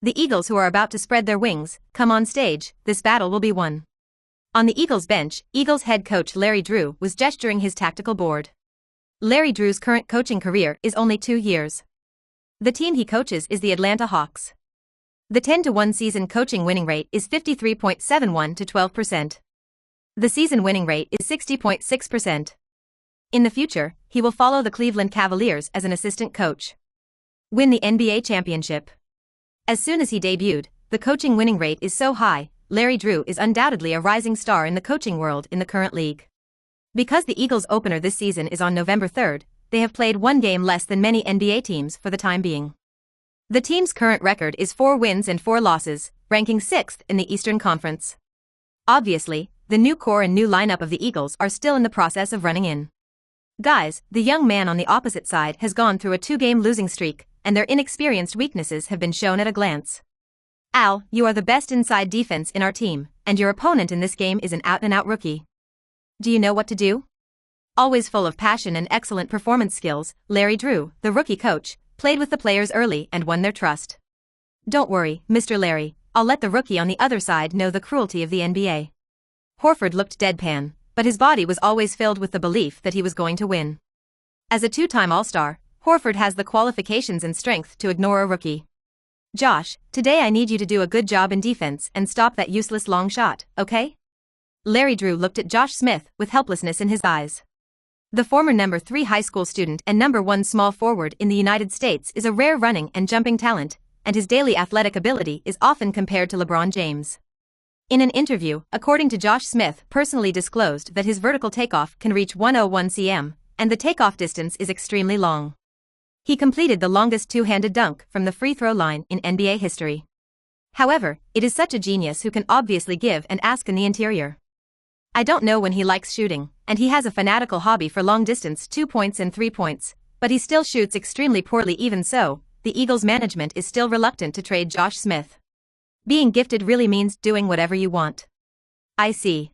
The Eagles who are about to spread their wings, come on stage, this battle will be won. On the Eagles bench, Eagles head coach Larry Drew was gesturing his tactical board. Larry Drew's current coaching career is only 2 years. The team he coaches is the Atlanta Hawks. The 10-1 season coaching winning rate is 53.71 to 12%. The season winning rate is 60.6%. In the future, he will follow the Cleveland Cavaliers as an assistant coach. Win the NBA championship. As soon as he debuted, the coaching winning rate is so high, Larry Drew is undoubtedly a rising star in the coaching world in the current league. Because the Eagles' opener this season is on November 3rd, they have played 1 game less than many NBA teams for the time being. The team's current record is 4 wins and 4 losses, ranking 6th in the Eastern Conference. Obviously, the new core and new lineup of the Eagles are still in the process of running in. Guys, the young man on the opposite side has gone through a 2-game losing streak, and their inexperienced weaknesses have been shown at a glance. Al, you are the best inside defense in our team, and your opponent in this game is an out-and-out rookie. Do you know what to do? Always full of passion and excellent performance skills, Larry Drew, the rookie coach, played with the players early and won their trust. Don't worry, Mr. Larry, I'll let the rookie on the other side know the cruelty of the NBA. Horford looked deadpan, but his body was always filled with the belief that he was going to win. As a 2-time All-Star, Horford has the qualifications and strength to ignore a rookie. Josh, today I need you to do a good job in defense and stop that useless long shot, okay? Larry Drew looked at Josh Smith with helplessness in his eyes. The former number 3 high school student and number 1 small forward in the United States is a rare running and jumping talent, and his daily athletic ability is often compared to LeBron James. In an interview, according to Josh Smith, personally disclosed that his vertical takeoff can reach 101 cm, and the takeoff distance is extremely long. He completed the longest two-handed dunk from the free throw line in NBA history. However, it is such a genius who can obviously give and ask in the interior. I don't know when he likes shooting, and he has a fanatical hobby for long-distance 2 points and 3 points, but he still shoots extremely poorly. Even so, the Eagles management is still reluctant to trade Josh Smith. Being gifted really means doing whatever you want. I see.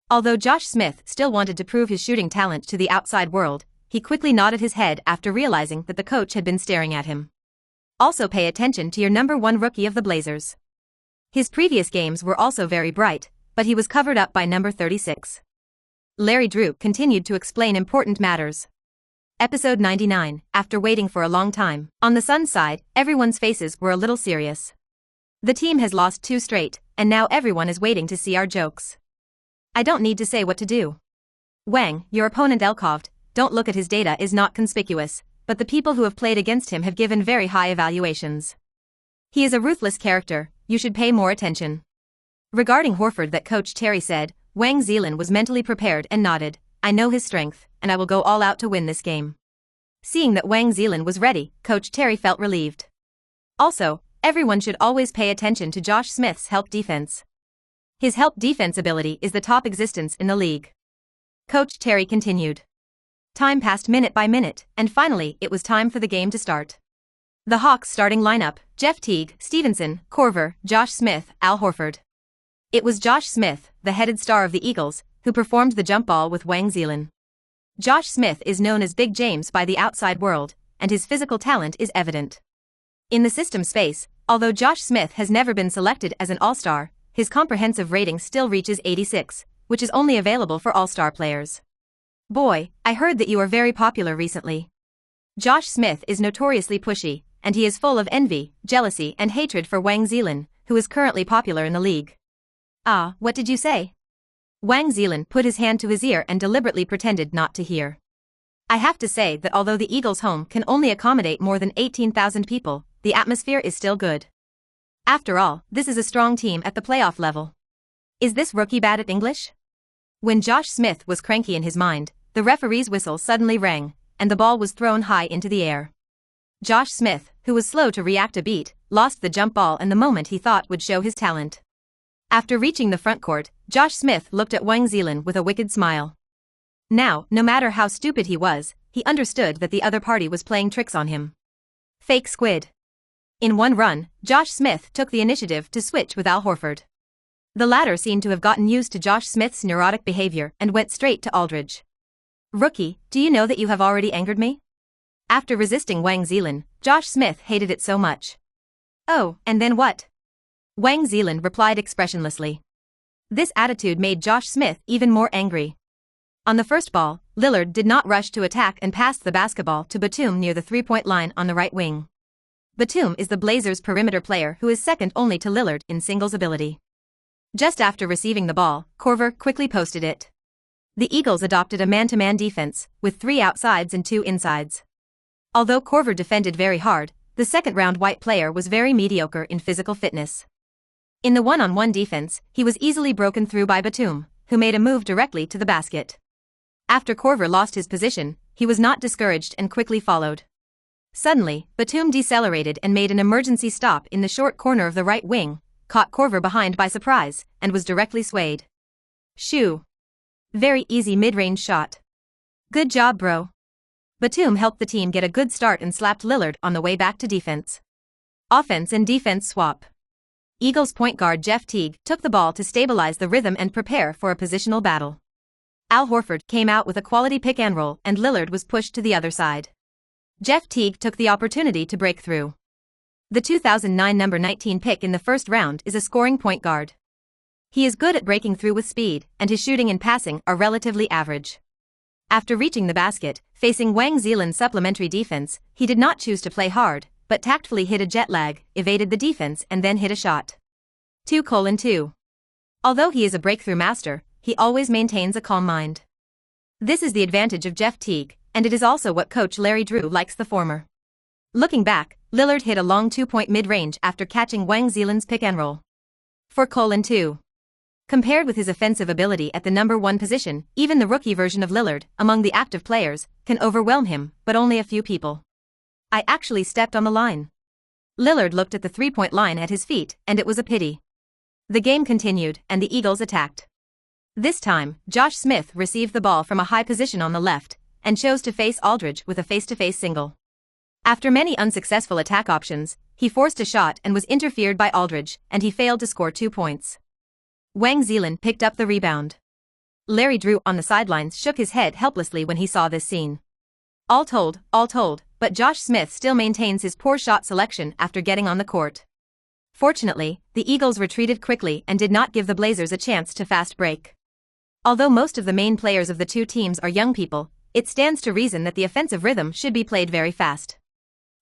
Although Josh Smith still wanted to prove his shooting talent to the outside world, he quickly nodded his head after realizing that the coach had been staring at him. Also pay attention to your number 1 rookie of the Blazers. His previous games were also very bright, but he was covered up by number 36. Larry Drew continued to explain important matters. Episode 99, after waiting for a long time. On the Suns' side, everyone's faces were a little serious. The team has lost 2 straight, and now everyone is waiting to see our jokes. I don't need to say what to do. Wang, your opponent Elkoved, don't look at his data is not conspicuous, but the people who have played against him have given very high evaluations. He is a ruthless character, you should pay more attention. Regarding Horford, that Coach Terry said, Wang Zhelin was mentally prepared and nodded, I know his strength, and I will go all out to win this game. Seeing that Wang Zhelin was ready, Coach Terry felt relieved. Also, everyone should always pay attention to Josh Smith's help defense. His help defense ability is the top existence in the league. Coach Terry continued. Time passed minute by minute, and finally it was time for the game to start. The Hawks starting lineup, Jeff Teague, Stevenson, Korver, Josh Smith, Al Horford. It was Josh Smith, the headed star of the Eagles, who performed the jump ball with Wang Zhelin. Josh Smith is known as Big James by the outside world, and his physical talent is evident. In the system space, although Josh Smith has never been selected as an All-Star, his comprehensive rating still reaches 86, which is only available for All-Star players. Boy, I heard that you are very popular recently. Josh Smith is notoriously pushy, and he is full of envy, jealousy and hatred for Wang Zhelin, who is currently popular in the league. Ah, what did you say? Wang Zhelin put his hand to his ear and deliberately pretended not to hear. I have to say that although the Eagles' home can only accommodate more than 18,000 people, the atmosphere is still good. After all, this is a strong team at the playoff level. Is this rookie bad at English? When Josh Smith was cranky in his mind, the referee's whistle suddenly rang, and the ball was thrown high into the air. Josh Smith, who was slow to react a beat, lost the jump ball and the moment he thought would show his talent. After reaching the front court, Josh Smith looked at Wang Zhelin with a wicked smile. Now, no matter how stupid he was, he understood that the other party was playing tricks on him. Fake squid. In one run, Josh Smith took the initiative to switch with Al Horford. The latter seemed to have gotten used to Josh Smith's neurotic behavior and went straight to Aldridge. Rookie, do you know that you have already angered me? After resisting Wang Zhelin, Josh Smith hated it so much. Oh, and then what? Wang Zhelin replied expressionlessly. This attitude made Josh Smith even more angry. On the first ball, Lillard did not rush to attack and passed the basketball to Batum near the three-point line on the right wing. Batum is the Blazers' perimeter player who is second only to Lillard in singles ability. Just after receiving the ball, Korver quickly posted it. The Eagles adopted a man-to-man defense, with 3 outsides and 2 insides. Although Korver defended very hard, the second-round white player was very mediocre in physical fitness. In the one-on-one defense, he was easily broken through by Batum, who made a move directly to the basket. After Korver lost his position, he was not discouraged and quickly followed. Suddenly, Batum decelerated and made an emergency stop in the short corner of the right wing, caught Korver behind by surprise, and was directly swayed. Shoo. Very easy mid-range shot. Good job, bro. Batum helped the team get a good start and slapped Lillard on the way back to defense. Offense and defense swap. Eagles point guard Jeff Teague took the ball to stabilize the rhythm and prepare for a positional battle. Al Horford came out with a quality pick and roll and Lillard was pushed to the other side. Jeff Teague took the opportunity to break through. The 2009 number 19 pick in the first round is a scoring point guard. He is good at breaking through with speed, and his shooting and passing are relatively average. After reaching the basket, facing Wang Zhelin's supplementary defense, he did not choose to play hard, but but tactfully hit a jet lag, evaded the defense and then hit a shot. 2:2. Although he is a breakthrough master, he always maintains a calm mind. This is the advantage of Jeff Teague, and it is also what coach Larry Drew likes the former. Looking back, Lillard hit a long 2-point mid-range after catching Wang Zhelin's pick and roll. 4:2. Compared with his offensive ability at the number 1 position, even the rookie version of Lillard, among the active players, can overwhelm him, but only a few people. I actually stepped on the line. Lillard looked at the 3-point line at his feet, and it was a pity. The game continued, and the Eagles attacked. This time, Josh Smith received the ball from a high position on the left, and chose to face Aldridge with a face-to-face single. After many unsuccessful attack options, he forced a shot and was interfered by Aldridge, and he failed to score 2 points. Wang Zhelin picked up the rebound. Larry Drew on the sidelines shook his head helplessly when he saw this scene. All told, but Josh Smith still maintains his poor shot selection after getting on the court. Fortunately, the Eagles retreated quickly and did not give the Blazers a chance to fast break. Although most of the main players of the two teams are young people, it stands to reason that the offensive rhythm should be played very fast.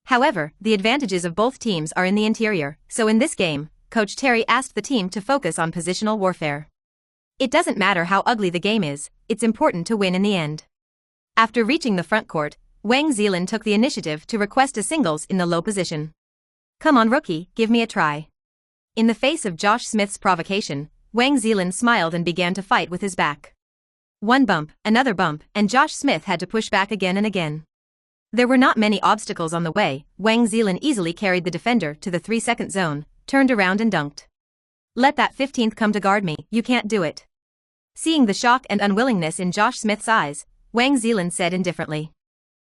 However, the advantages of both teams are in the interior, so in this game, Coach Terry asked the team to focus on positional warfare. It doesn't matter how ugly the game is, it's important to win in the end. After reaching the front court, Wang Zhelin took the initiative to request a singles in the low position. "Come on rookie, give me a try." In the face of Josh Smith's provocation, Wang Zhelin smiled and began to fight with his back. One bump, another bump, and Josh Smith had to push back again and again. There were not many obstacles on the way. Wang Zhelin easily carried the defender to the 3-second zone, turned around and dunked. "Let that 15th come to guard me, you can't do it." Seeing the shock and unwillingness in Josh Smith's eyes, Wang Zhelin said indifferently,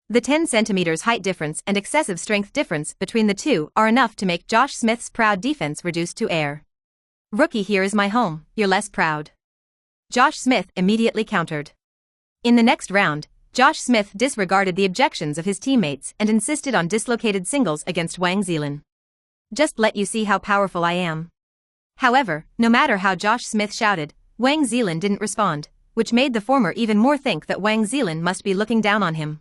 "The 10 centimeters height difference and excessive strength difference between the two are enough to make Josh Smith's proud defense reduced to air. Rookie, here is my home, you're less proud." Josh Smith immediately countered. In the next round, Josh Smith disregarded the objections of his teammates and insisted on dislocated singles against Wang Zhelin. "Just let you see how powerful I am." However, no matter how Josh Smith shouted, Wang Zhelin didn't respond, which made the former even more think that Wang Zhelin must be looking down on him.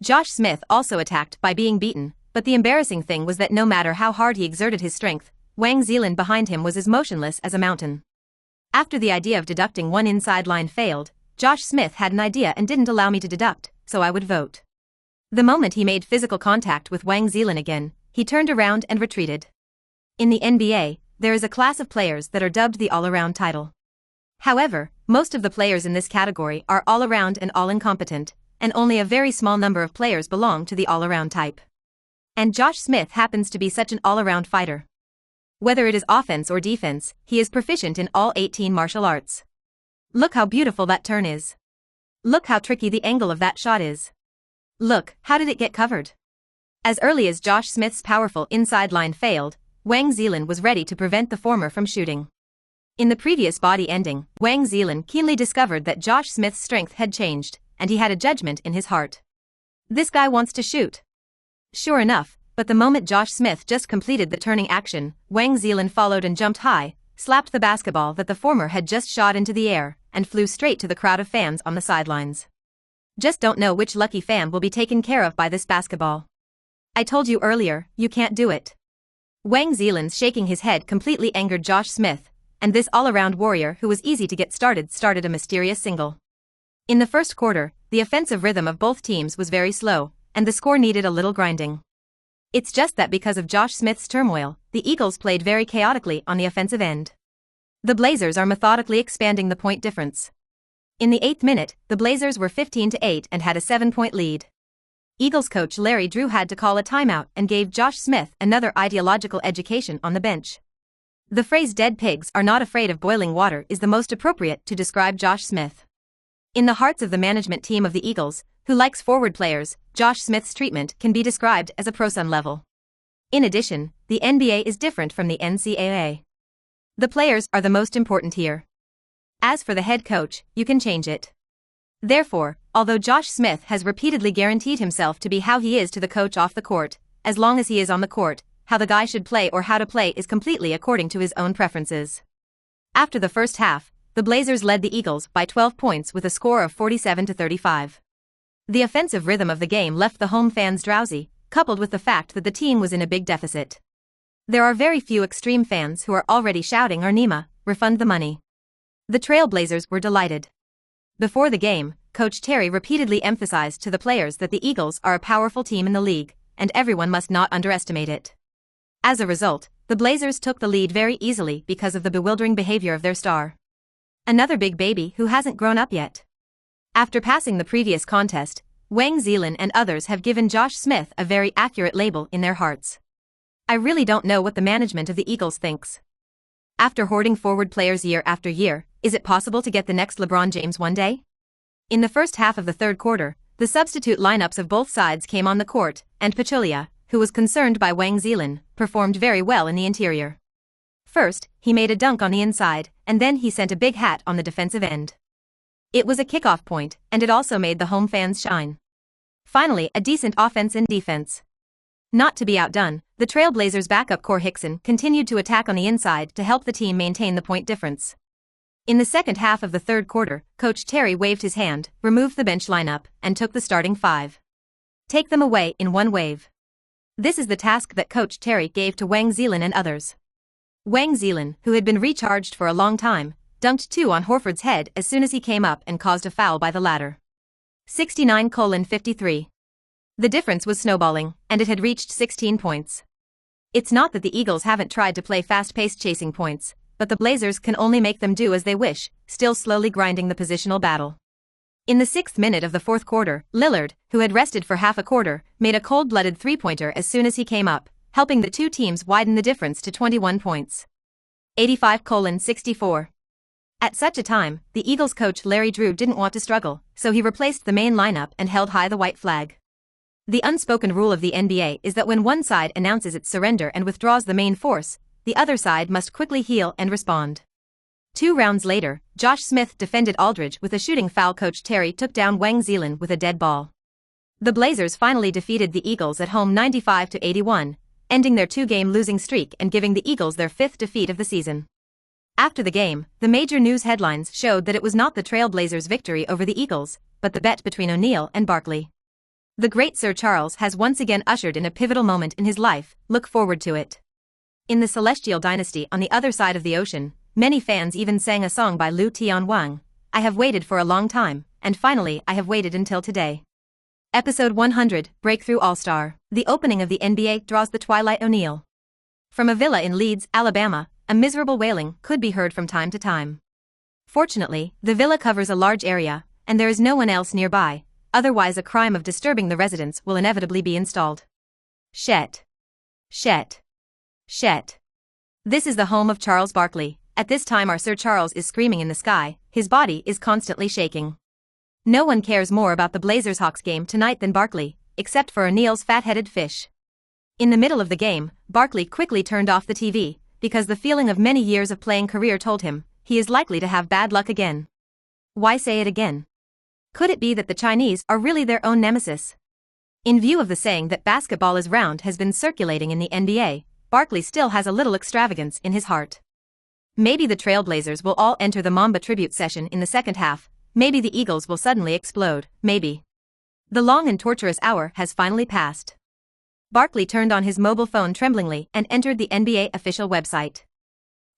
Josh Smith also attacked by being beaten, but the embarrassing thing was that no matter how hard he exerted his strength, Wang Zhelin behind him was as motionless as a mountain. After the idea of deducting one inside line failed, Josh Smith had an idea and didn't allow me to deduct, so I would vote. The moment he made physical contact with Wang Zhelin again, he turned around and retreated. In the NBA, there is a class of players that are dubbed the all-around title. However, most of the players in this category are all-around and all-incompetent, and only a very small number of players belong to the all-around type. And Josh Smith happens to be such an all-around fighter. Whether it is offense or defense, he is proficient in all 18 martial arts. Look how beautiful that turn is. Look how tricky the angle of that shot is. Look, how did it get covered? As early as Josh Smith's powerful inside line failed, Wang Zhelin was ready to prevent the former from shooting. In the previous body ending, Wang Zhelin keenly discovered that Josh Smith's strength had changed, and he had a judgment in his heart. This guy wants to shoot. Sure enough, but the moment Josh Smith just completed the turning action, Wang Zhelin followed and jumped high, slapped the basketball that the former had just shot into the air, and flew straight to the crowd of fans on the sidelines. Just don't know which lucky fan will be taken care of by this basketball. "I told you earlier, you can't do it." Wang Zhelin's shaking his head completely angered Josh Smith, and this all-around warrior who was easy to get started a mysterious single. In the first quarter, the offensive rhythm of both teams was very slow, and the score needed a little grinding. It's just that because of Josh Smith's turmoil, the Eagles played very chaotically on the offensive end. The Blazers are methodically expanding the point difference. In the 8th minute, the Blazers were 15-8 and had a 7-point lead. Eagles coach Larry Drew had to call a timeout and gave Josh Smith another ideological education on the bench. The phrase "dead pigs are not afraid of boiling water" is the most appropriate to describe Josh Smith. In the hearts of the management team of the Eagles, who likes forward players, Josh Smith's treatment can be described as a pro-son level. In addition, the NBA is different from the NCAA. The players are the most important here. As for the head coach, you can change it. Therefore, although Josh Smith has repeatedly guaranteed himself to be how he is to the coach off the court, as long as he is on the court, how the guy should play or how to play is completely according to his own preferences. After the first half, the Blazers led the Eagles by 12 points with a score of 47-35. The offensive rhythm of the game left the home fans drowsy, coupled with the fact that the team was in a big deficit. There are very few extreme fans who are already shouting Arnima, refund the money. The Trailblazers were delighted. Before the game, Coach Terry repeatedly emphasized to the players that the Eagles are a powerful team in the league, and everyone must not underestimate it. As a result, the Blazers took the lead very easily because of the bewildering behavior of their star. Another big baby who hasn't grown up yet. After passing the previous contest, Wang Zhelin and others have given Josh Smith a very accurate label in their hearts. I really don't know what the management of the Eagles thinks. After hoarding forward players year after year, is it possible to get the next LeBron James one day? In the first half of the third quarter, the substitute lineups of both sides came on the court, and Pachulia, who was concerned by Wang Zhelin, performed very well in the interior. First, he made a dunk on the inside, and then he sent a big hat on the defensive end. It was a kickoff point, and it also made the home fans shine. Finally, a decent offense and defense. Not to be outdone, the Trailblazers' backup core Hickson continued to attack on the inside to help the team maintain the point difference. In the second half of the third quarter, Coach Terry waved his hand, removed the bench lineup, and took the starting five. Take them away in one wave. This is the task that Coach Terry gave to Wang Zhelin and others. Wang Zhelin, who had been recharged for a long time, dunked two on Horford's head as soon as he came up and caused a foul by the latter. 69-53. The difference was snowballing, and it had reached 16 points. It's not that the Eagles haven't tried to play fast-paced chasing points, but the Blazers can only make them do as they wish, still slowly grinding the positional battle. In the 6th minute of the fourth quarter, Lillard, who had rested for half a quarter, made a cold-blooded three-pointer as soon as he came up, helping the two teams widen the difference to 21 points. 85-64. At such a time, the Eagles coach Larry Drew didn't want to struggle, so he replaced the main lineup and held high the white flag. The unspoken rule of the NBA is that when one side announces its surrender and withdraws the main force, the other side must quickly heal and respond. 2 rounds later, Josh Smith defended Aldridge with a shooting foul. Coach Terry took down Wang Zhelin with a dead ball. The Blazers finally defeated the Eagles at home 95-81, ending their 2-game losing streak and giving the Eagles their 5th defeat of the season. After the game, the major news headlines showed that it was not the Trailblazers' victory over the Eagles, but the bet between O'Neal and Barkley. The great Sir Charles has once again ushered in a pivotal moment in his life, look forward to it. In the Celestial Dynasty on the other side of the ocean, many fans even sang a song by Liu Tian Wang, I have waited for a long time, and finally I have waited until today. Episode 100, Breakthrough All-Star. The opening of the NBA draws the Twilight O'Neal. From a villa in Leeds, Alabama, a miserable wailing could be heard from time to time. Fortunately, the villa covers a large area, and there is no one else nearby, otherwise a crime of disturbing the residents will inevitably be installed. Shet. Shet. Shet. This is the home of Charles Barkley. At this time our Sir Charles is screaming in the sky, his body is constantly shaking. No one cares more about the Blazers-Hawks game tonight than Barkley, except for O'Neal's fat-headed fish. In the middle of the game, Barkley quickly turned off the TV, because the feeling of many years of playing career told him, he is likely to have bad luck again. Why say it again? Could it be that the Chinese are really their own nemesis? In view of the saying that basketball is round has been circulating in the NBA, Barkley still has a little extravagance in his heart. Maybe the Trailblazers will all enter the Mamba tribute session in the second half, maybe the Eagles will suddenly explode, maybe. The long and torturous hour has finally passed. Barkley turned on his mobile phone tremblingly and entered the NBA official website.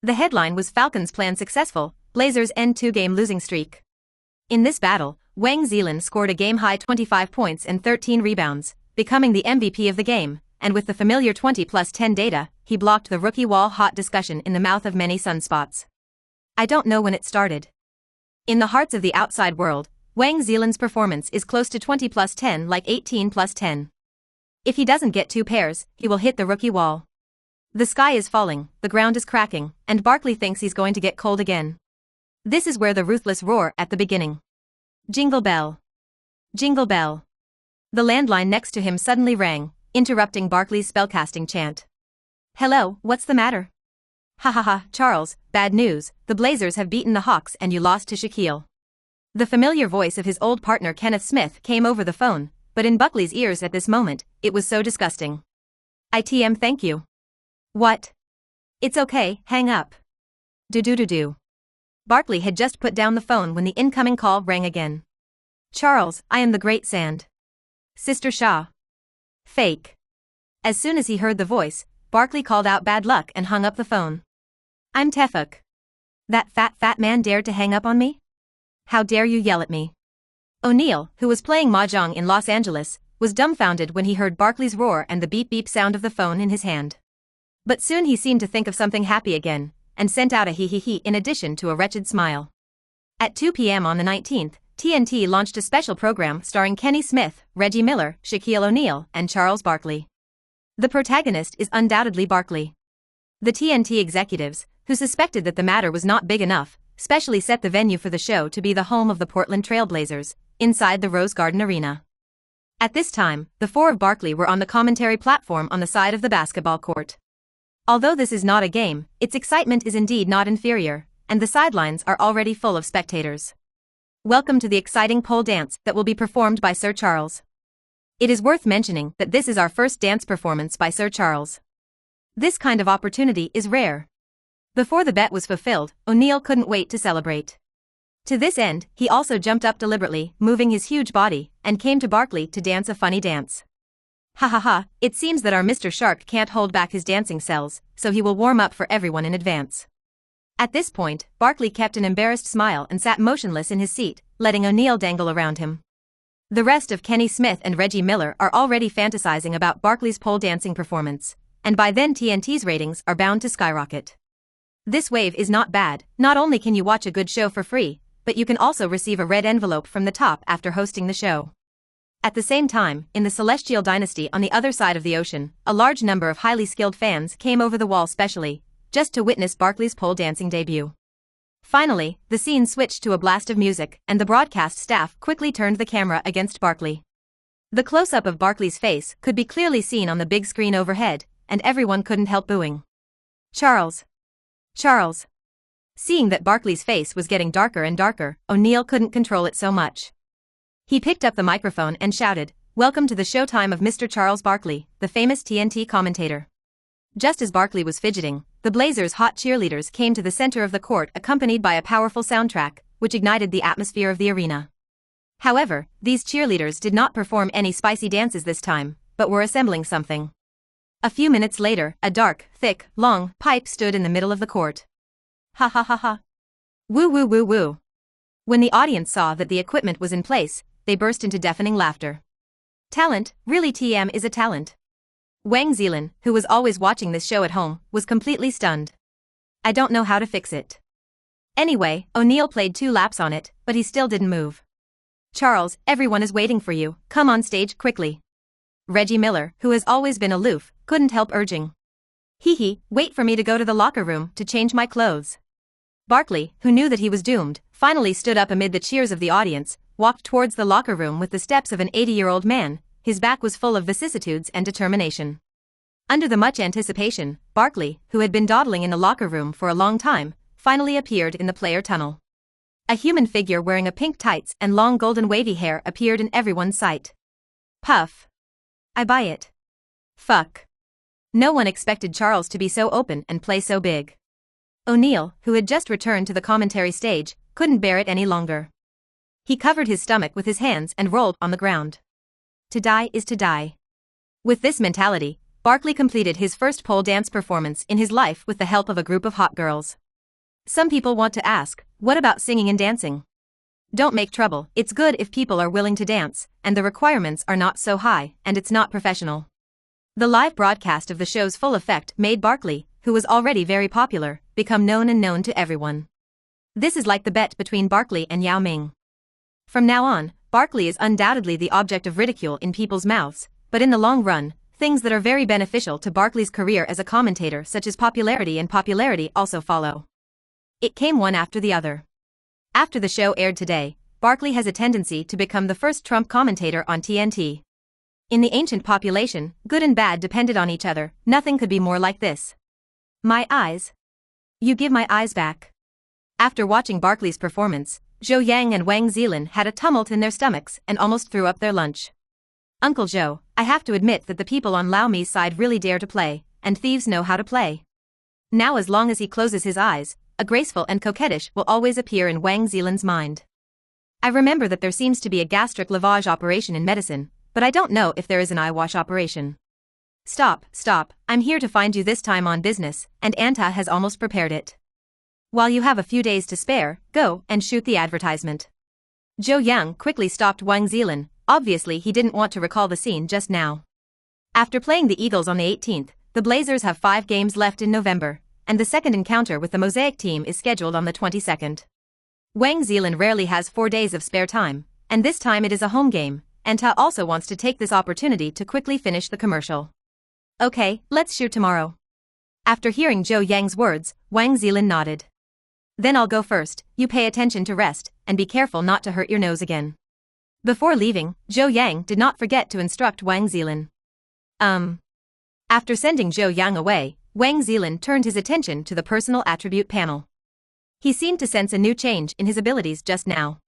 The headline was Falcons' plan successful, Blazers end 2-game losing streak. In this battle, Wang Zhelin scored a game-high 25 points and 13 rebounds, becoming the MVP of the game, and with the familiar 20+10 data, he blocked the rookie wall-hot discussion in the mouth of many sunspots. I don't know when it started. In the hearts of the outside world, Wang Zhelin's performance is close to 20+10, like 18+10. If he doesn't get 2 pairs, he will hit the rookie wall. The sky is falling, the ground is cracking, and Barkley thinks he's going to get cold again. This is where the ruthless roar at the beginning. Jingle bell. Jingle bell. The landline next to him suddenly rang, interrupting Barkley's spellcasting chant. Hello, what's the matter? Ha ha ha, Charles, bad news, the Blazers have beaten the Hawks and you lost to Shaquille. The familiar voice of his old partner Kenneth Smith came over the phone, but in Barkley's ears at this moment, it was so disgusting. ITM thank you. What? It's okay, hang up. Do. Barkley had just put down the phone when the incoming call rang again. Charles, I am the Great Sand. Sister Shah. Fake. As soon as he heard the voice, Barkley called out bad luck and hung up the phone. I'm Tefuk. That fat man dared to hang up on me? How dare you yell at me? O'Neal, who was playing mahjong in Los Angeles, was dumbfounded when he heard Barkley's roar and the beep-beep sound of the phone in his hand. But soon he seemed to think of something happy again, and sent out a hee-hee-hee in addition to a wretched smile. At 2 p.m. on the 19th, TNT launched a special program starring Kenny Smith, Reggie Miller, Shaquille O'Neal, and Charles Barkley. The protagonist is undoubtedly Barkley. The TNT executives, who suspected that the matter was not big enough, specially set the venue for the show to be the home of the Portland Trail Blazers, inside the Rose Garden Arena. At this time, the four of Barkley were on the commentary platform on the side of the basketball court. Although this is not a game, its excitement is indeed not inferior, and the sidelines are already full of spectators. Welcome to the exciting pole dance that will be performed by Sir Charles. It is worth mentioning that this is our first dance performance by Sir Charles. This kind of opportunity is rare. Before the bet was fulfilled, O'Neal couldn't wait to celebrate. To this end, he also jumped up deliberately, moving his huge body, and came to Barkley to dance a funny dance. Ha ha ha, it seems that our Mr. Shark can't hold back his dancing cells, so he will warm up for everyone in advance. At this point, Barkley kept an embarrassed smile and sat motionless in his seat, letting O'Neal dangle around him. The rest of Kenny Smith and Reggie Miller are already fantasizing about Barkley's pole dancing performance, and by then TNT's ratings are bound to skyrocket. This wave is not bad. Not only can you watch a good show for free, but you can also receive a red envelope from the top after hosting the show. At the same time, in the Celestial Dynasty on the other side of the ocean, a large number of highly skilled fans came over the wall specially, just to witness Barkley's pole dancing debut. Finally, the scene switched to a blast of music, and the broadcast staff quickly turned the camera against Barkley. The close-up of Barkley's face could be clearly seen on the big screen overhead, and everyone couldn't help booing. Charles! Charles! Seeing that Barkley's face was getting darker and darker, O'Neal couldn't control it so much. He picked up the microphone and shouted, "Welcome to the showtime of Mr. Charles Barkley, the famous TNT commentator." Just as Barkley was fidgeting, the Blazers' hot cheerleaders came to the center of the court accompanied by a powerful soundtrack, which ignited the atmosphere of the arena. However, these cheerleaders did not perform any spicy dances this time, but were assembling something. A few minutes later, a dark, thick, long pipe stood in the middle of the court. Ha ha ha ha. Woo woo woo woo. When the audience saw that the equipment was in place, they burst into deafening laughter. Talent, really TM is a talent. Wang Zhelin, who was always watching this show at home, was completely stunned. I don't know how to fix it. Anyway, O'Neal played 2 laps on it, but he still didn't move. Charles, everyone is waiting for you, come on stage quickly. Reggie Miller, who has always been aloof, couldn't help urging. Hee, wait for me to go to the locker room to change my clothes. Barkley, who knew that he was doomed, finally stood up amid the cheers of the audience, walked towards the locker room with the steps of an 80-year-old man. His back was full of vicissitudes and determination. Under the much anticipation, Barkley, who had been dawdling in the locker room for a long time, finally appeared in the player tunnel. A human figure wearing a pink tights and long golden wavy hair appeared in everyone's sight. Puff. I buy it. Fuck. No one expected Charles to be so open and play so big. O'Neal, who had just returned to the commentary stage, couldn't bear it any longer. He covered his stomach with his hands and rolled on the ground. To die is to die. With this mentality, Barkley completed his first pole dance performance in his life with the help of a group of hot girls. Some people want to ask, what about singing and dancing? Don't make trouble, it's good if people are willing to dance, and the requirements are not so high, and it's not professional. The live broadcast of the show's full effect made Barkley, who was already very popular, become known to everyone. This is like the bet between Barkley and Yao Ming. From now on, Barkley is undoubtedly the object of ridicule in people's mouths, but in the long run, things that are very beneficial to Barkley's career as a commentator such as popularity also follow. It came one after the other. After the show aired today, Barkley has a tendency to become the first Trump commentator on TNT. In the ancient population, good and bad depended on each other, nothing could be more like this. My eyes. You give my eyes back. After watching Barkley's performance, Zhou Yang and Wang Zhelin had a tumult in their stomachs and almost threw up their lunch. Uncle Zhou, I have to admit that the people on Lao Mi's side really dare to play, and thieves know how to play. Now as long as he closes his eyes, a graceful and coquettish will always appear in Wang Zhelin's mind. I remember that there seems to be a gastric lavage operation in medicine, but I don't know if there is an eyewash operation. Stop, I'm here to find you this time on business, and Anta has almost prepared it. While you have a few days to spare, go and shoot the advertisement. Zhou Yang quickly stopped Wang Zhelin. Obviously he didn't want to recall the scene just now. After playing the Eagles on the 18th, the Blazers have 5 games left in November, and the second encounter with the Mosaic team is scheduled on the 22nd. Wang Zhelin rarely has 4 days of spare time, and this time it is a home game. Anta also wants to take this opportunity to quickly finish the commercial. Okay, let's shoot tomorrow. After hearing Zhou Yang's words, Wang Zhelin nodded. Then I'll go first, you pay attention to rest, and be careful not to hurt your nose again. Before leaving, Zhou Yang did not forget to instruct Wang Zhelin. After sending Zhou Yang away, Wang Zhelin turned his attention to the personal attribute panel. He seemed to sense a new change in his abilities just now.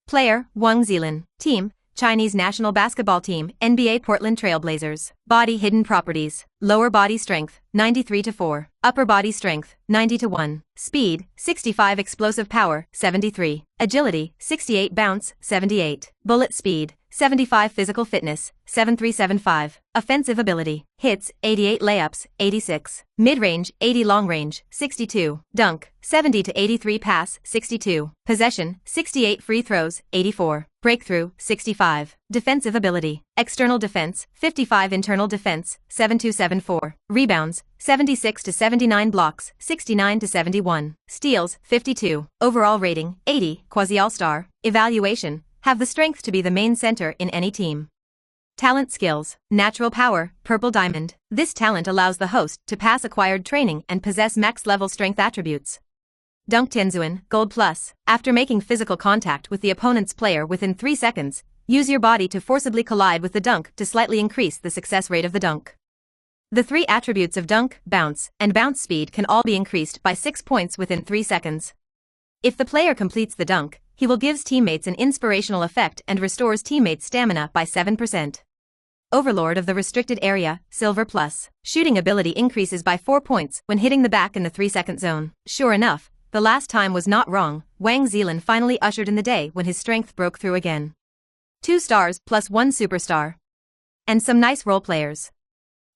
Player, Wang Zhelin. Team, Chinese national basketball team, NBA Portland Trail Blazers. Body hidden properties. Lower body strength, 93-4. Upper body strength, 90-1. Speed, 65. Explosive power, 73. Agility, 68. Bounce, 78. Bullet speed, 75. Physical fitness, 7375. Offensive ability, hits, 88. Layups, 86. Mid-range, 80. Long-range, 62. Dunk, 70-83. Pass, 62. Possession, 68. Free throws, 84. Breakthrough, 65. Defensive ability, external defense, 55. Internal defense, 7274. Rebounds, 76-79. Blocks, 69-71. Steals, 52. Overall rating, 80. Quasi-all-star. Evaluation, have the strength to be the main center in any team. Talent skills, natural power, purple diamond. This talent allows the host to pass acquired training and possess max-level strength attributes. Dunk Tenzuin, gold plus. After making physical contact with the opponent's player within 3 seconds, use your body to forcibly collide with the dunk to slightly increase the success rate of the dunk. The 3 attributes of dunk, bounce, and bounce speed can all be increased by 6 points within 3 seconds. If the player completes the dunk, he will give teammates an inspirational effect and restores teammates' stamina by 7%. Overlord of the restricted area, silver plus. Shooting ability increases by 4 points when hitting the back in the 3-second zone. Sure enough, the last time was not wrong. Wang Zhelin finally ushered in the day when his strength broke through again. 2 stars plus 1 superstar. And some nice role players.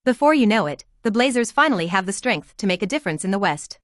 Before you know it, the Blazers finally have the strength to make a difference in the West.